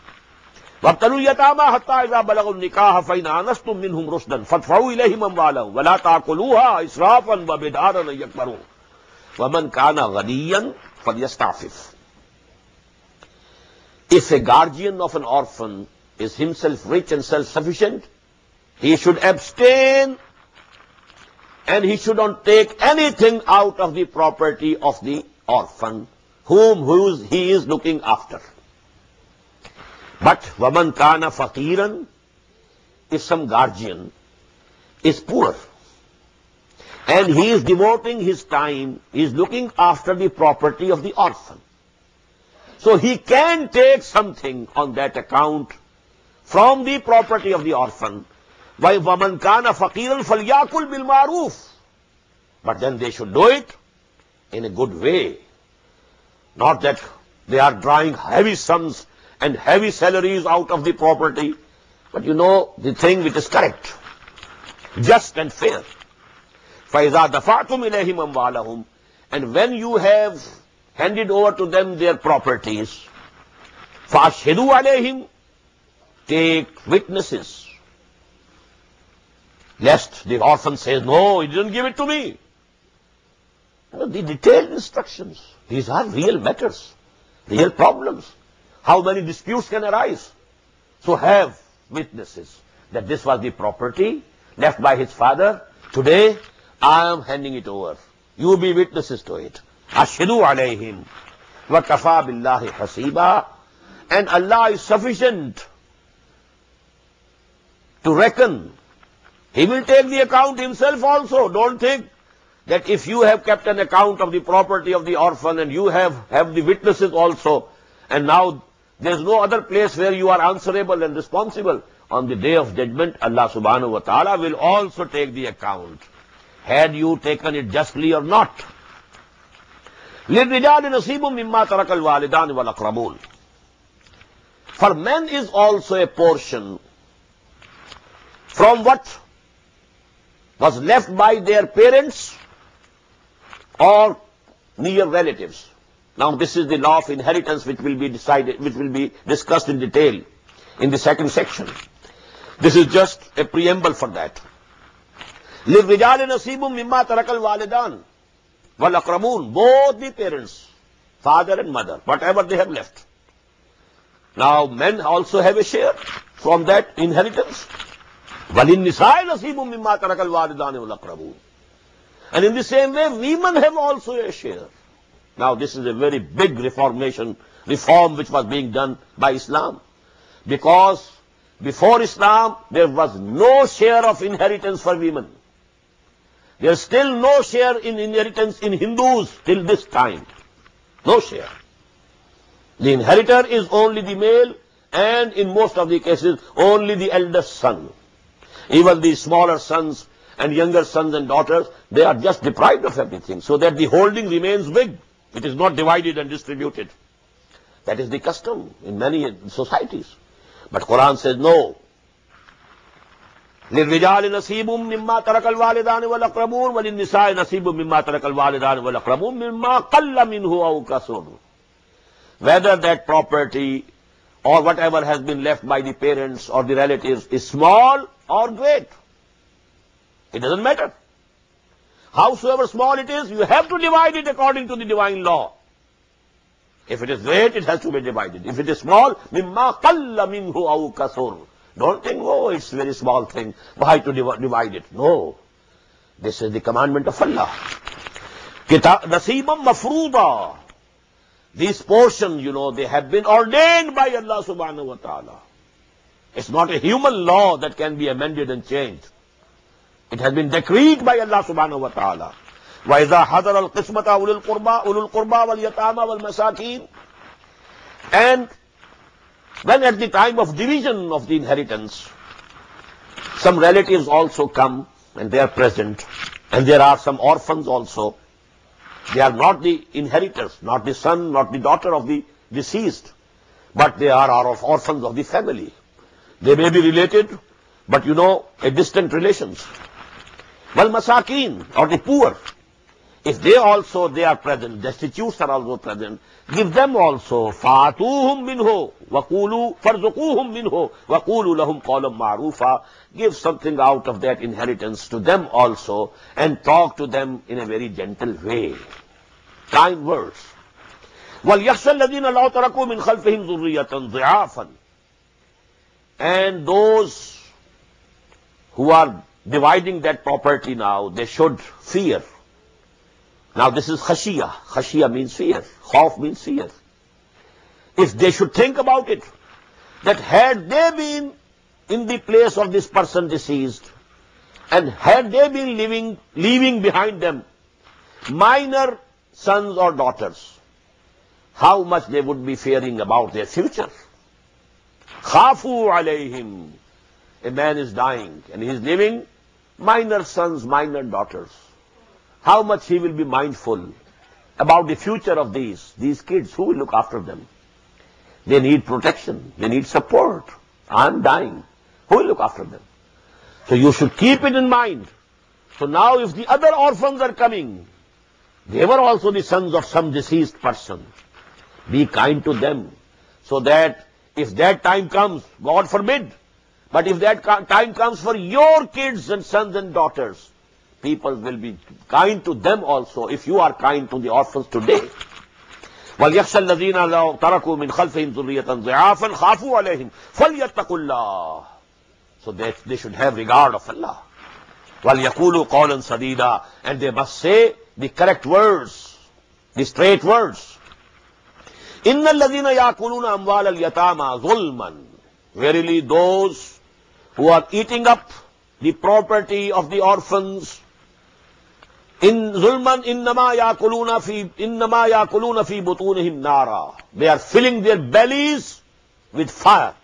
وَابْتَلُوا الْيَتَامَى حَتَّى إِذَا بَلَغُوا النِّكَاحَ فَإِنْ آنَسْتُمْ مِنْهُمْ رُشْدًا فَادْفَعُوا إِلَيْهِمْ أَمْوَالَهُمْ وَلَا تَأْكُلُوهَا إِسْرَافًا وَبِدَارًا أَن يَكْبَرُوا وَمَنْ كَانَ غَنِيًّا فَلْيَسْتَعْفِفْ. If a guardian of an orphan is himself rich and self-sufficient, he should abstain and he should not take anything out of the property of the orphan whom he is looking after. But وَمَنْ كَانَ فَقِيرًا. If some guardian is poor and he is devoting his time, he is looking after the property of the orphan, so he can take something on that account from the property of the orphan. وَمَنْ كَانَ فَقِيرًا فَلْيَأْكُلْ بِالْمَعْرُوفِ. But then they should do it in a good way. Not that they are drawing heavy sums and heavy salaries out of the property, but the thing which is correct, just and fair. فَإِذَا دَفَعْتُمْ إِلَيْهِمْ أَمْوَالَهُمْ. And when you have handed over to them their properties, فَأَشْهِدُوا عَلَيْهِمْ. Take witnesses, lest the orphan says, no, he didn't give it to me. The detailed instructions. These are real matters, real problems. How many disputes can arise? So have witnesses that this was the property left by his father. Today, I am handing it over. You be witnesses to it. Ashhadu alayhim. Wa kafa billahi hasiba. And Allah is sufficient to reckon. He will take the account himself also. Don't think that if you have kept an account of the property of the orphan and you have the witnesses also, and now there's no other place where you are answerable and responsible, on the day of judgment, Allah subhanahu wa ta'ala will also take the account. Had you taken it justly or not? لِلرِّجَالِ نَصِيبٌ مِمَّا تَرَكَ الْوَالِدَانِ وَالْأَقْرَبُونَ. For men is also a portion from what was left by their parents or near relatives. Now this is the law of inheritance which will be discussed in detail in the second section. This is just a preamble for that. لِلرِّجَالِ نَصِيبٌ مِمَّا تَرَكَ الْوَالِدَانِ وَالْأَقْرَبُونَ. Both the parents, father and mother, whatever they have left. Now men also have a share from that inheritance. وَلِلنِّسَاءِ نَصِيبٌ مِمَّا تَرَكَ الْوَالِدَانِ وَالْأَقْرَبُونَ. And in the same way, women have also a share. Now this is a very big reform which was being done by Islam. Because before Islam, there was no share of inheritance for women. There is still no share in inheritance in Hindus till this time. No share. The inheritor is only the male, and in most of the cases, only the eldest son. Even the smaller sons and younger sons and daughters, they are just deprived of everything, so that the holding remains big. It is not divided and distributed. That is the custom in many societies. But Quran says no. لِلرِّجَالِ نَصِيبٌ مِمَّا تَرَكَ الْوَالِدَانِ وَالْأَقْرَبُونَ وَلِلنِّسَاءِ نَصِيبٌ مِمَّا تَرَكَ الْوَالِدَانِ وَالْأَقْرَبُونَ مِمَّا قَلَّ مِنْهُ أَوْ كَثُرَ. Whether that property or whatever has been left by the parents or the relatives is small or great, it doesn't matter. Howsoever small it is, you have to divide it according to the divine law. If it is great, it has to be divided. If it is small, مِمَّا قَلَّ مِنْهُ أَوْ كَثُرَ. Don't think, oh, it's a very small thing, why to divide it? No. This is the commandment of Allah. نَصِيبًا مَفْرُوضًا. These portions, they have been ordained by Allah subhanahu wa ta'ala. It's not a human law that can be amended and changed. It has been decreed by Allah subhanahu wa ta'ala. وَإِذَا حَضَرَ الْقِسْمَةَ أُولُو الْقُرْبَى وَالْيَتَامَى وَالْمَسَاكِينَ. And when at the time of division of the inheritance, some relatives also come and they are present, and there are some orphans also. They are not the inheritors, not the son, not the daughter of the deceased, but they are orphans of the family. They may be related, but a distant relations. Wal masakin, or the poor, if they are present, destitutes are also present, give them also. فَاتُوهُمْ مِنْهُ وَقُولُوا فَارْزُقُوهُمْ مِنْهُ وَقُولُوا لَهُمْ قَوْلًا مَعْرُوفًا. Give something out of that inheritance to them also, and talk to them in a very gentle way. Kind words. وَلْيَخْشَى الَّذِينَ لَوْ تَرَكُوا مِنْ خَلْفِهِمْ ذُرِّيَّةً ضِعَافًا. And those who are dividing that property now, they should fear. Now this is khashiyah. Khashiyah means fear. Khawf means fear. If they should think about it, that had they been in the place of this person deceased, and had they been leaving behind them minor sons or daughters, how much they would be fearing about their future. Khafu alayhim. A man is dying and he is leaving minor sons, minor daughters. How much he will be mindful about the future of these kids. Who will look after them? They need protection. They need support. I am dying. Who will look after them? So you should keep it in mind. So now if the other orphans are coming, they were also the sons of some deceased person. Be kind to them, so that if that time comes, God forbid, but if that time comes for your kids and sons and daughters, people will be kind to them also, if you are kind to the orphans today. وَلْيَخْشَى الَّذِينَ لَوْ تَرَكُوا مِنْ خَلْفِهِمْ ذُرِّيَّةً ضِعَافًا خَافُوا عَلَيْهِمْ فَلْيَتَّقُوا اللَّهَ. So that they should have regard of Allah. وَلْيَقُولُوا قَوْلًا سَدِيدًا. And they must say the correct words, the straight words. إِنَّ الَّذِينَ يَأْكُلُونَ أَمْوَالَ الْيَتَامَى ظُلْمًا. Verily those who are eating up the property of the orphans In zulman innama yakuluna fi butunihim nara. They are filling their bellies with fire.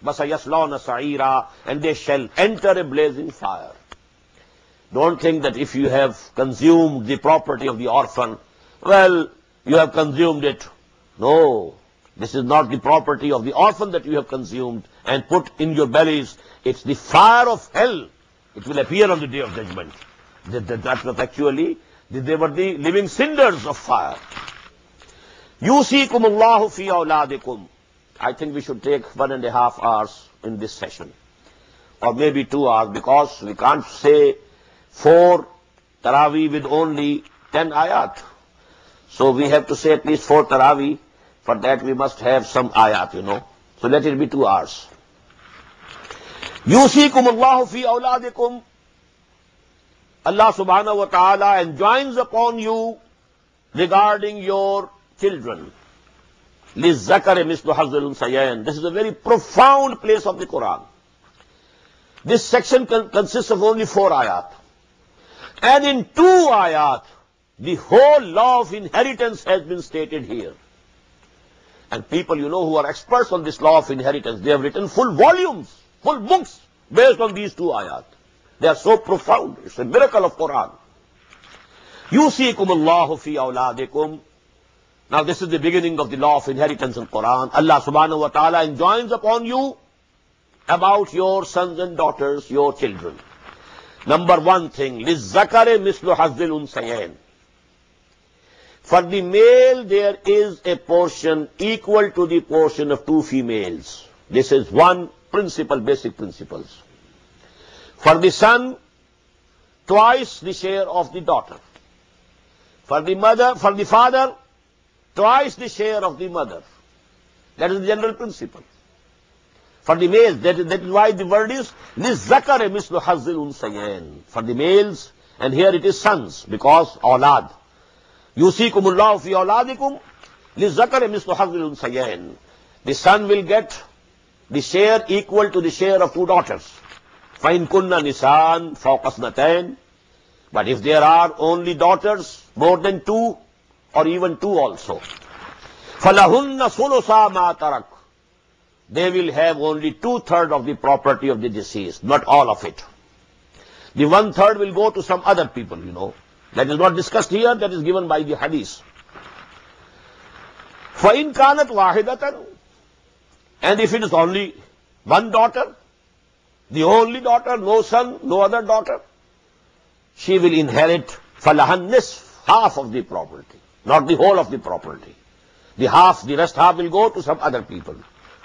Basayaslawna sa'ira, and they shall enter a blazing fire. Don't think that if you have consumed the property of the orphan, well, you have consumed it. No, this is not the property of the orphan that you have consumed and put in your bellies. It's the fire of hell. It will appear on the day of judgment. That was actually, they were the living cinders of fire. Yusikumullahu fi awladikum. I think we should take 1.5 hours in this session, or maybe 2 hours, because we can't say 4 Taraweeh with only 10 ayat. So we have to say at least 4 Taraweeh. For that we must have some ayat, So let it be 2 hours. Yusikumullahu fi awladikum. Allah subhanahu wa ta'ala enjoins upon you regarding your children. لِلذَّكَرِ مِثْلُ حَظِّ الْأُنْثَيَيْنِ. This is a very profound place of the Quran. This section consists of only 4 ayat. And in 2 ayat, the whole law of inheritance has been stated here. And people, who are experts on this law of inheritance, they have written full volumes, full books based on these 2 ayat. They are so profound. It's a miracle of Quran. Yusikumullahu fi awladikum. Now this is the beginning of the law of inheritance in Quran. Allah subhanahu wa ta'ala enjoins upon you about your sons and daughters, your children. Number 1 thing, لِلذَّكَرِ مِثْلُ حَظِّ الْأُنْثَيَيْنِ. For the male there is a portion equal to the portion of 2 females. This is one principle, basic principles. For the son, twice the share of the daughter. For the father, twice the share of the mother. That is the general principle. For the males, that is why the word is لِلذَّكَرِ مِثْلُ حَظِّ الْأُنْثَيَيْنِ. For the males, and here it is sons, because awlad. Yusikumullahu fi awladikum لِلذَّكَرِ مِثْلُ حَظِّ الْأُنْثَيَيْنِ. The son will get the share equal to the share of 2 daughters. فَإِن كُنَّ نِسَاءً فَوْقَ اثْنَتَيْنِ. But if there are only daughters, more than 2, or even 2 also, فَلَهُنَّ ثُلُثَا مَا تَرَكَ. They will have only 2/3 of the property of the deceased, not all of it. The 1/3 will go to some other people, That is not discussed here, that is given by the hadith. فَإِن كَانَتْ وَاحِدَةً. And if it is only 1 daughter, the only daughter, no son, no other daughter, she will inherit فَلَهَا النِّصْفُ, half of the property, not the whole of the property. The rest half will go to some other people,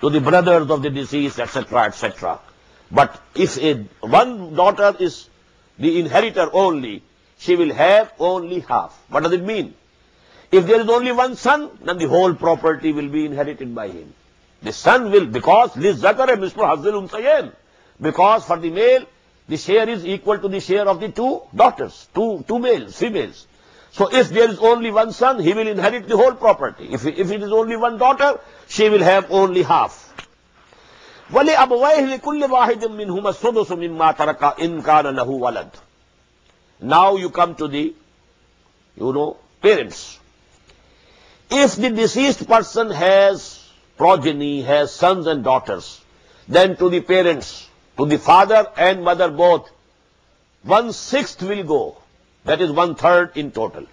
to the brothers of the deceased, etc., etc. But if one daughter is the inheritor only, she will have only half. What does it mean? If there is only 1 son, then the whole property will be inherited by him. The son will, because لِلذَّكَرِ مِثْلُ حَظِّ الْأُنْثَيَيْنِ. Because for the male, the share is equal to the share of the 2 daughters, two females. So if there is only 1 son, he will inherit the whole property. If it is only 1 daughter, she will have only half. وَلِأَبَوَيْهِ لِكُلِّ وَاحِدٍ مِّنْهُمَا السُّدُسُ مِمَّا تَرَكَ إِنْ كَانَ لَهُ وَلَدٌ. Now you come to the, parents. If the deceased person has progeny, has sons and daughters, then to the parents, to the father and mother both, 1/6 will go. That is 1/3 in total.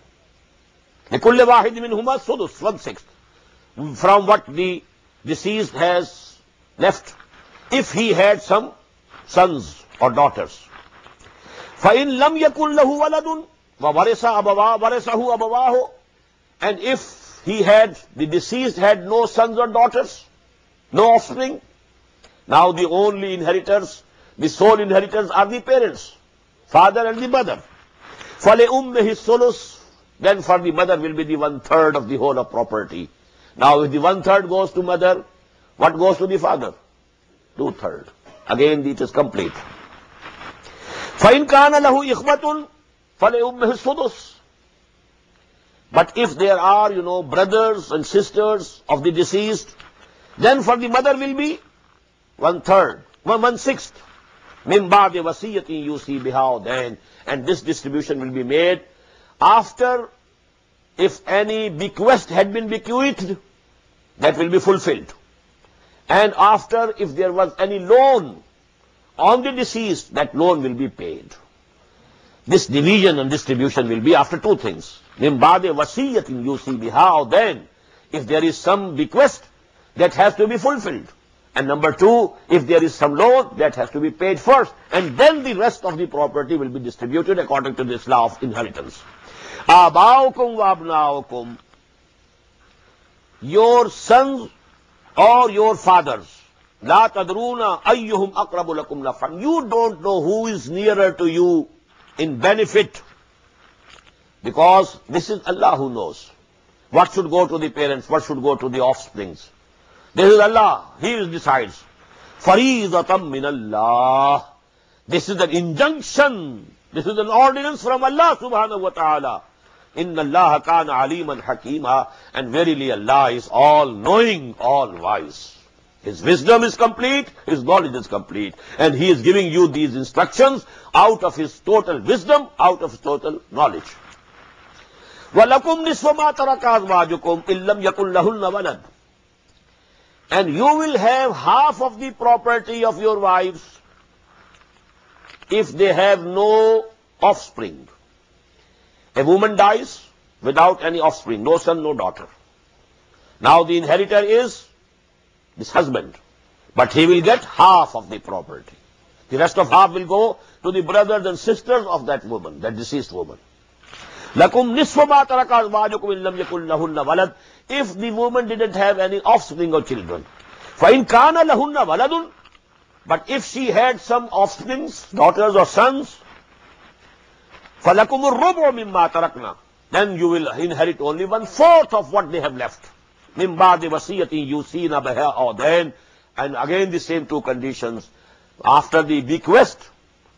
لِكُلِّ وَاحِدٍ مِّنْهُمَا السُّدُسُ, 1/6. From what the deceased has left, if he had some sons or daughters. فَإِن لَمْ يَكُنْ لَهُ وَلَدٌ وَوَرِثَهُ أَبَوَاهُ. And if the deceased had no sons or daughters, no offspring, now the only inheritors, the sole inheritors are the parents, father and the mother. فَلِأُمِّهِ الثُّلُثُ. Then for the mother will be the 1/3 of the whole of property. Now if the 1/3 goes to mother, what goes to the father? 2/3. Again it is complete. فَإِنْ كَانَ لَهُ إِخْوَةٌ فَلِأُمِّهِ السُّدُسُ. But if there are, brothers and sisters of the deceased, then for the mother will be 1/3, 1/6. min ba'di wasiyatin yusi biha, then, and this distribution will be made after, if any bequest had been bequeathed, that will be fulfilled. And after, if there was any loan on the deceased, that loan will be paid. This division and distribution will be after two things. Min ba'di wasiyatin yusi biha, then, if there is some bequest, that has to be fulfilled. And number two, if there is some loan, that has to be paid first. And then the rest of the property will be distributed according to this law of inheritance. Abaukum wa abnaukum, your sons or your fathers, la tadruna ayyuhum aqrabu lakum naf'an. You don't know who is nearer to you in benefit, because this is Allah who knows what should go to the parents, what should go to the offsprings. This is Allah, He decides. Fareedatam min Allah. This is an injunction, this is an ordinance from Allah subhanahu wa ta'ala. Inna Allah kana aliman hakima, and verily Allah is all knowing, all wise. His wisdom is complete, His knowledge is complete, and He is giving you these instructions out of His total wisdom, out of His total knowledge. وَلَكُمْ نِصْفُ مَا تَرَكَ أَزْوَاجُكُمْ إِن لَّمْ يَكُن لَّهُنَّ وَلَدٌ. And you will have half of the property of your wives if they have no offspring. A woman dies without any offspring, no son, no daughter. Now the inheritor is this husband, but he will get half of the property. The rest of half will go to the brothers and sisters of that woman, that deceased woman. لَكُمْ نِصْفُ مَا تَرَكَ أَزْوَاجُكُمْ إِن لَّمْ يَكُن لَّهُنَّ وَلَدٌ. If the woman didn't have any offspring or children. فَإِن كَانَ لَهُنَّ وَلَدٌ. But if she had some offsprings, daughters or sons, فَلَكُمُ الرُّبُعُ مِمَّا تَرَكْنَا. Then you will inherit only 1/4 of what they have left. مِن بَعْدِ وَصِيَّةٍ يُوصِينَ بِهَا, or then, and again the same two conditions, after the bequest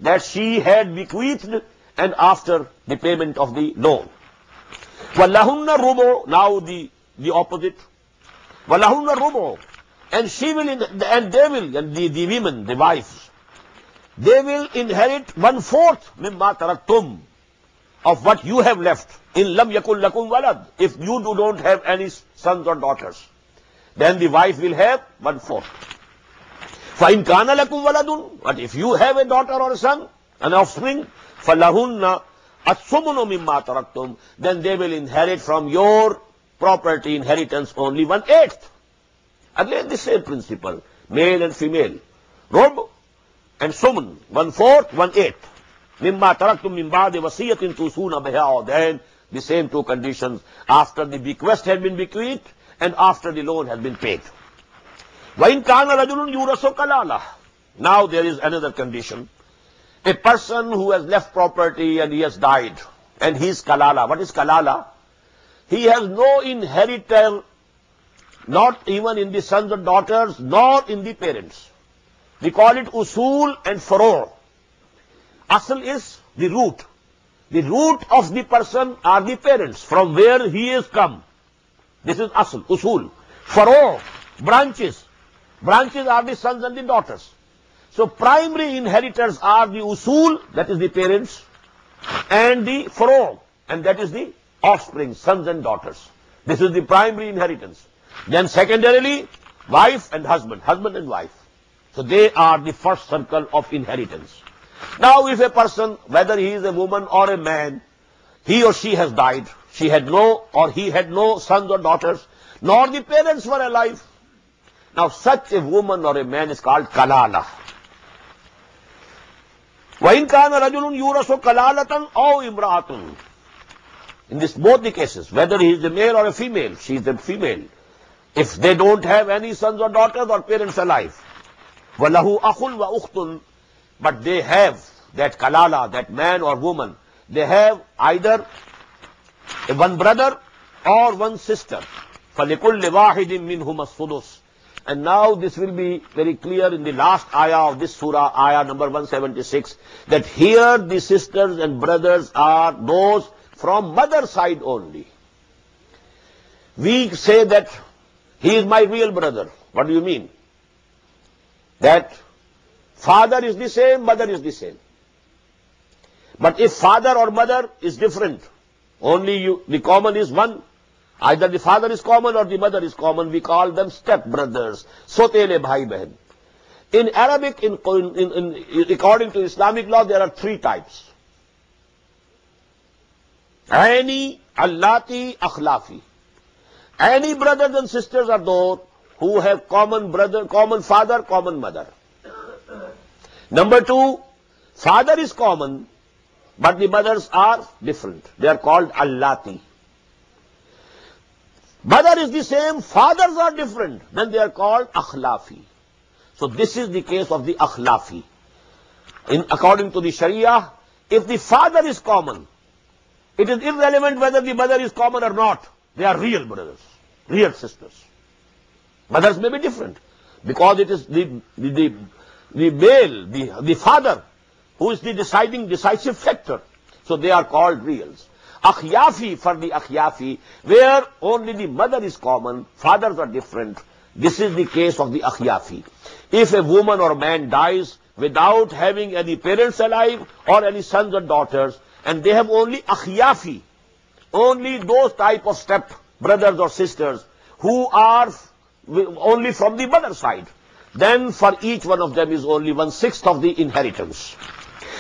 that she had bequeathed, and after the payment of the loan. وَلَهُنَّ الرُّبُعُ, now the opposite. وَلَهُنَّ الرُّبُعُ, and she will, and they will, and the women, the wives, they will inherit 1/4 مِمَّا تَرَكْتُمْ, of what you have left. إِن لَمْ يَكُنْ لَكُمْ وَلَدٌ. If you don't have any sons or daughters, then the wife will have 1/4. فَإِن كَانَ لَكُمْ وَلَدٌ. But if you have a daughter or a son, an offspring, فَلَهُنَّ الثُّمُنُ مِمَّا تَرَكْتُمْ, then they will inherit from your property inheritance only 1/8. Again the same principle, male and female. Rub and sumun, 1/4, 1/8. مِمَّا تَرَكْتُمْ مِن بَعْدِ وَصِيَّةٍ تُوصُونَ بِهَا, or then the same two conditions, after the bequest had been bequeathed and after the loan has been paid. وَإِن كَانَ رَجُلٌ يُورَثُ كَلَالَةً. Now there is another condition. A person who has left property and he has died, and he is kalala. What is kalala? He has no inheritor, not even in the sons or daughters, nor in the parents. We call it usul and furu'. Asl is the root. The root of the person are the parents, from where he has come. This is asl, usul. Furu', branches. Branches are the sons and the daughters. So primary inheritors are the usul, that is the parents, and the furu', and that is the offspring, sons and daughters. This is the primary inheritance. Then secondarily, wife and husband and wife. So they are the first circle of inheritance. Now if a person, whether he is a woman or a man, he or she has died, she had no, or he had no sons or daughters, nor the parents were alive. Now such a woman or a man is called kalala. وَإِن كَانَ رَجُلٌ يُورَثُ كَلَالَةً أَوْ إِمْرَأَةٌ. In this both the cases, whether he is a male or a female, she is a female. If they don't have any sons or daughters or parents alive, وَلَهُ أَخٌ وَأُخْتٌ, but they have that kalala, that man or woman, they have either one brother or one sister. فَلِكُلِّ وَاحِدٍ مِّنْهُمَ السُّدُسُ. And now this will be very clear in the last ayah of this surah, ayah number 176, that here the sisters and brothers are those from mother side only. We say that he is my real brother. What do you mean? That Father is the same, mother is the same. But if father or mother is different, only the common is one, either the father is common or the mother is common, we call them step brothers, sotele bhai behan. In Arabic, according to Islamic law, there are three types. Aini, allati, akhlafi. Any brothers and sisters are those who have common brother, common father, common mother. Number two, father is common, but the mothers are different. They are called allati. Mother is the same, fathers are different, then they are called akhlafi. So this is the case of the akhlafi. According to the Sharia, if the father is common, it is irrelevant whether the mother is common or not. They are real brothers, real sisters. Mothers may be different, because it is the male, the father, who is the decisive factor. So they are called reals. Akhyafi, for the akhyafi, where only the mother is common, fathers are different. This is the case of the akhyafi. If a woman or man dies without having any parents alive or any sons or daughters, and they have only akhyafi, only those type of step brothers or sisters who are only from the mother side, then for each one of them is only 1/6 of the inheritance.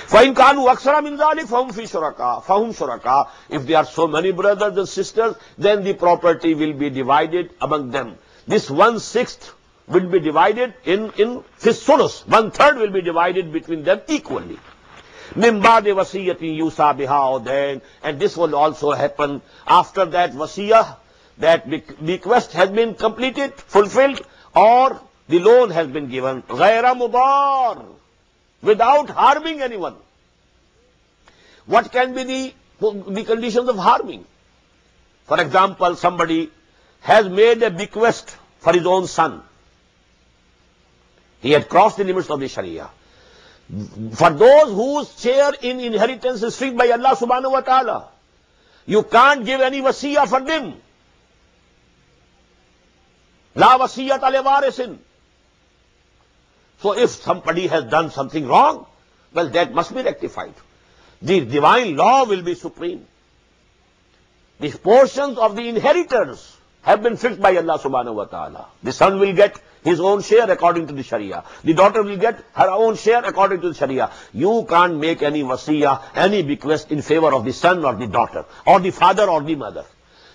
فَإِنْ كَانُوا أَكْثَرَ مِنْ ذَلِكَ فَهُمْ شُرَكَاء. If there are so many brothers and sisters, then the property will be divided among them. This 1/6 will be divided in sulus. 1/3 will be divided between them equally. مِنْ بَعْدِ وَصِيَّةٍ يُوصَى بِهَا أَوْ دَيْنٍ. And this will also happen after that wasiyah, that bequest has been completed, fulfilled, or the loan has been given. غَيْرَ مُضَارٍ, without harming anyone. What can be the conditions of harming? For example, somebody has made a bequest for his own son. He had crossed the limits of the Sharia. For those whose share in inheritance is fixed by Allah subhanahu wa ta'ala, you can't give any wasiyah for them. La wasiyat ale warisin. So if somebody has done something wrong, well, that must be rectified. The divine law will be supreme. The portions of the inheritors have been fixed by Allah subhanahu wa ta'ala. The son will get his own share according to the Sharia. The daughter will get her own share according to the Sharia. You can't make any wasiyah, any bequest in favor of the son or the daughter, or the father or the mother.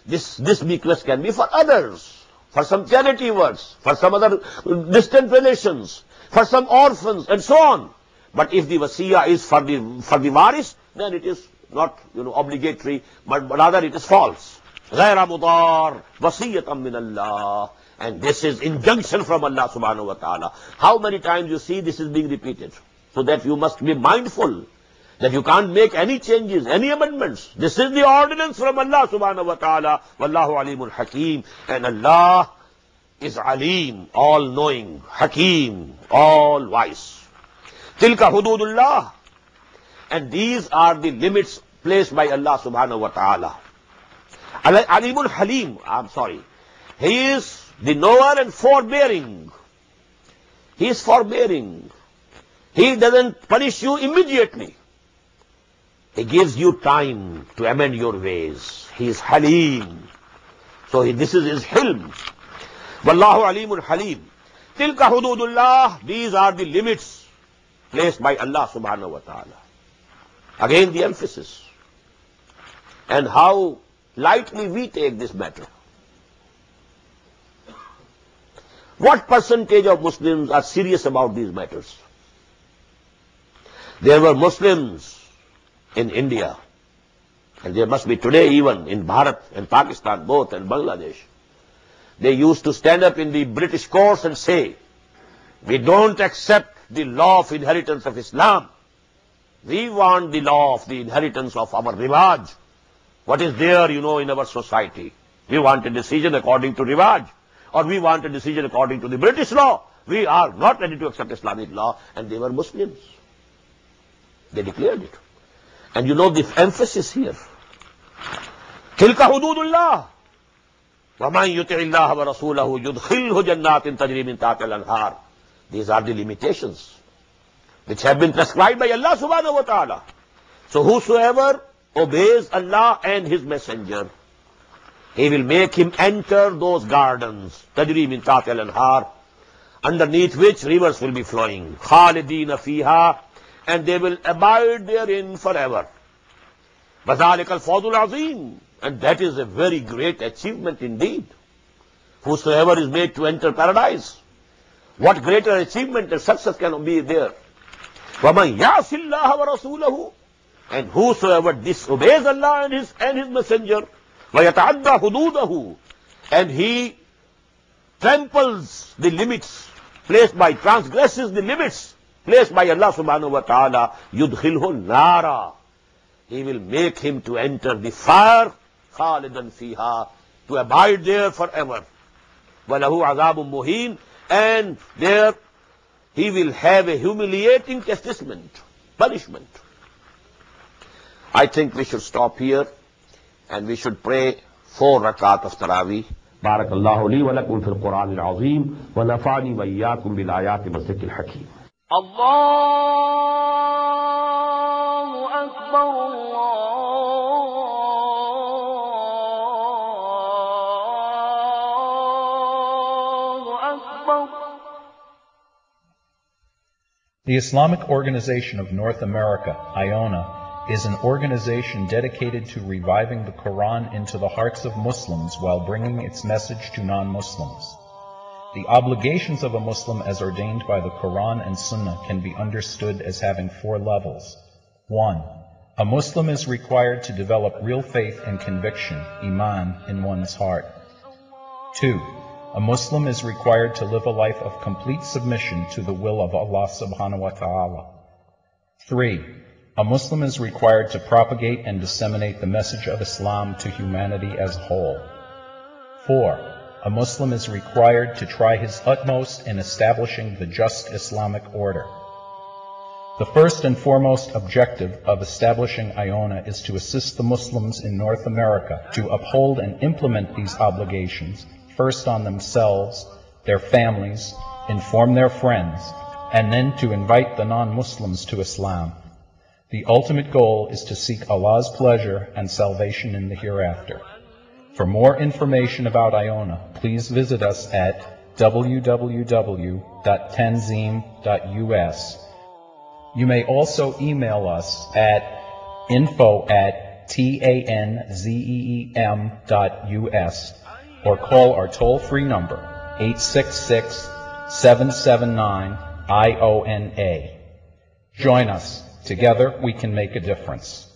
This bequest can be for others, for some charity works, for some other distant relations, for some orphans, and so on. But if the wasiyah is for the waris, then it is not obligatory, but rather it is false. غَيْرَ مُضَارٍ وَصِيَّةً مِّنَ اللَّهِ. And this is injunction from Allah subhanahu wa ta'ala. How many times you see this is being repeated? So that you must be mindful that you can't make any changes, any amendments. This is the ordinance from Allah subhanahu wa ta'ala. Wallahu alimul hakim. And Allah is alim, all-knowing, hakim, all-wise. Tilka hududullah. And these are the limits placed by Allah subhanahu wa ta'ala. Alimul halim, He is the knower and forbearing. He is forbearing. He doesn't punish you immediately. He gives you time to amend your ways. He is halim. So this is his hilm. Wallahu alimul halim. Tilka hududullah. These are the limits placed by Allah subhanahu wa ta'ala. Again the emphasis. And how lightly we take this matter. What percentage of Muslims are serious about these matters? There were Muslims in India, and there must be today even in Bharat and Pakistan both, and Bangladesh. They used to stand up in the British courts and say, we don't accept the law of inheritance of Islam. We want the law of the inheritance of our rivaj. What is there, in our society? We want a decision according to rivaj, or we want a decision according to the British law. We are not ready to accept Islamic law. And they were Muslims. They declared it. And the emphasis here. Tilka hududullah. وَمَنْ يُطِعِ اللَّهَ وَرَسُولَهُ يُدْخِلْهُ جَنَّاتٍ تَجْرِي مِنْ تَحْتِهَا الْأَنْهَارُ. These are the limitations. which have been prescribed by Allah subhanahu wa ta'ala. So whosoever obeys Allah and His Messenger, He will make him enter those gardens, tajri min tahtiha al-anhar, underneath which rivers will be flowing, khalidina fiha, and they will abide therein forever. وَذَلِكَ الْفَوْزُ الْعَظِيمُ, and that is a very great achievement indeed. Whosoever is made to enter paradise, what greater achievement and success can be there? وَمَنْ يَعْصِ اللَّهَ وَرَسُولَهُ, and whosoever disobeys Allah and His Messenger, وَيَتَعَدَّى حُدُودَهُ, and he tramples the limits placed by, transgresses the limits placed by Allah subhanahu wa ta'ala, يُدْخِلْهُ النَّارَ, He will make him to enter the fire, خَالِدًا فِيهَا, to abide there forever. وَلَهُ عَذَابٌ مُهِينٌ, and there he will have a humiliating chastisement, punishment. I think we should stop here and we should pray 4 rakat of Taraweeh. بارك الله لي ولكم في القرآن العظيم ونفعني وإياكم بالآيات والذكر الحكيم. الله أكبر الله أكبر. The Islamic Organization of North America, IONA, is an organization dedicated to reviving the Quran into the hearts of Muslims while bringing its message to non-Muslims. The obligations of a Muslim as ordained by the Quran and Sunnah can be understood as having 4 levels. 1. A Muslim is required to develop real faith and conviction, iman, in one's heart. 2. A Muslim is required to live a life of complete submission to the will of Allah subhanahu wa ta'ala. 3. A Muslim is required to propagate and disseminate the message of Islam to humanity as a whole. 4. A Muslim is required to try his utmost in establishing the just Islamic order. The first and foremost objective of establishing IONA is to assist the Muslims in North America to uphold and implement these obligations, first on themselves, their families, inform their friends, and then to invite the non-Muslims to Islam. The ultimate goal is to seek Allah's pleasure and salvation in the hereafter. For more information about IONA, please visit us at www.tanzim.us. You may also email us at info@tanzeem.us or call our toll-free number 866-779-IONA. Join us. Together we can make a difference.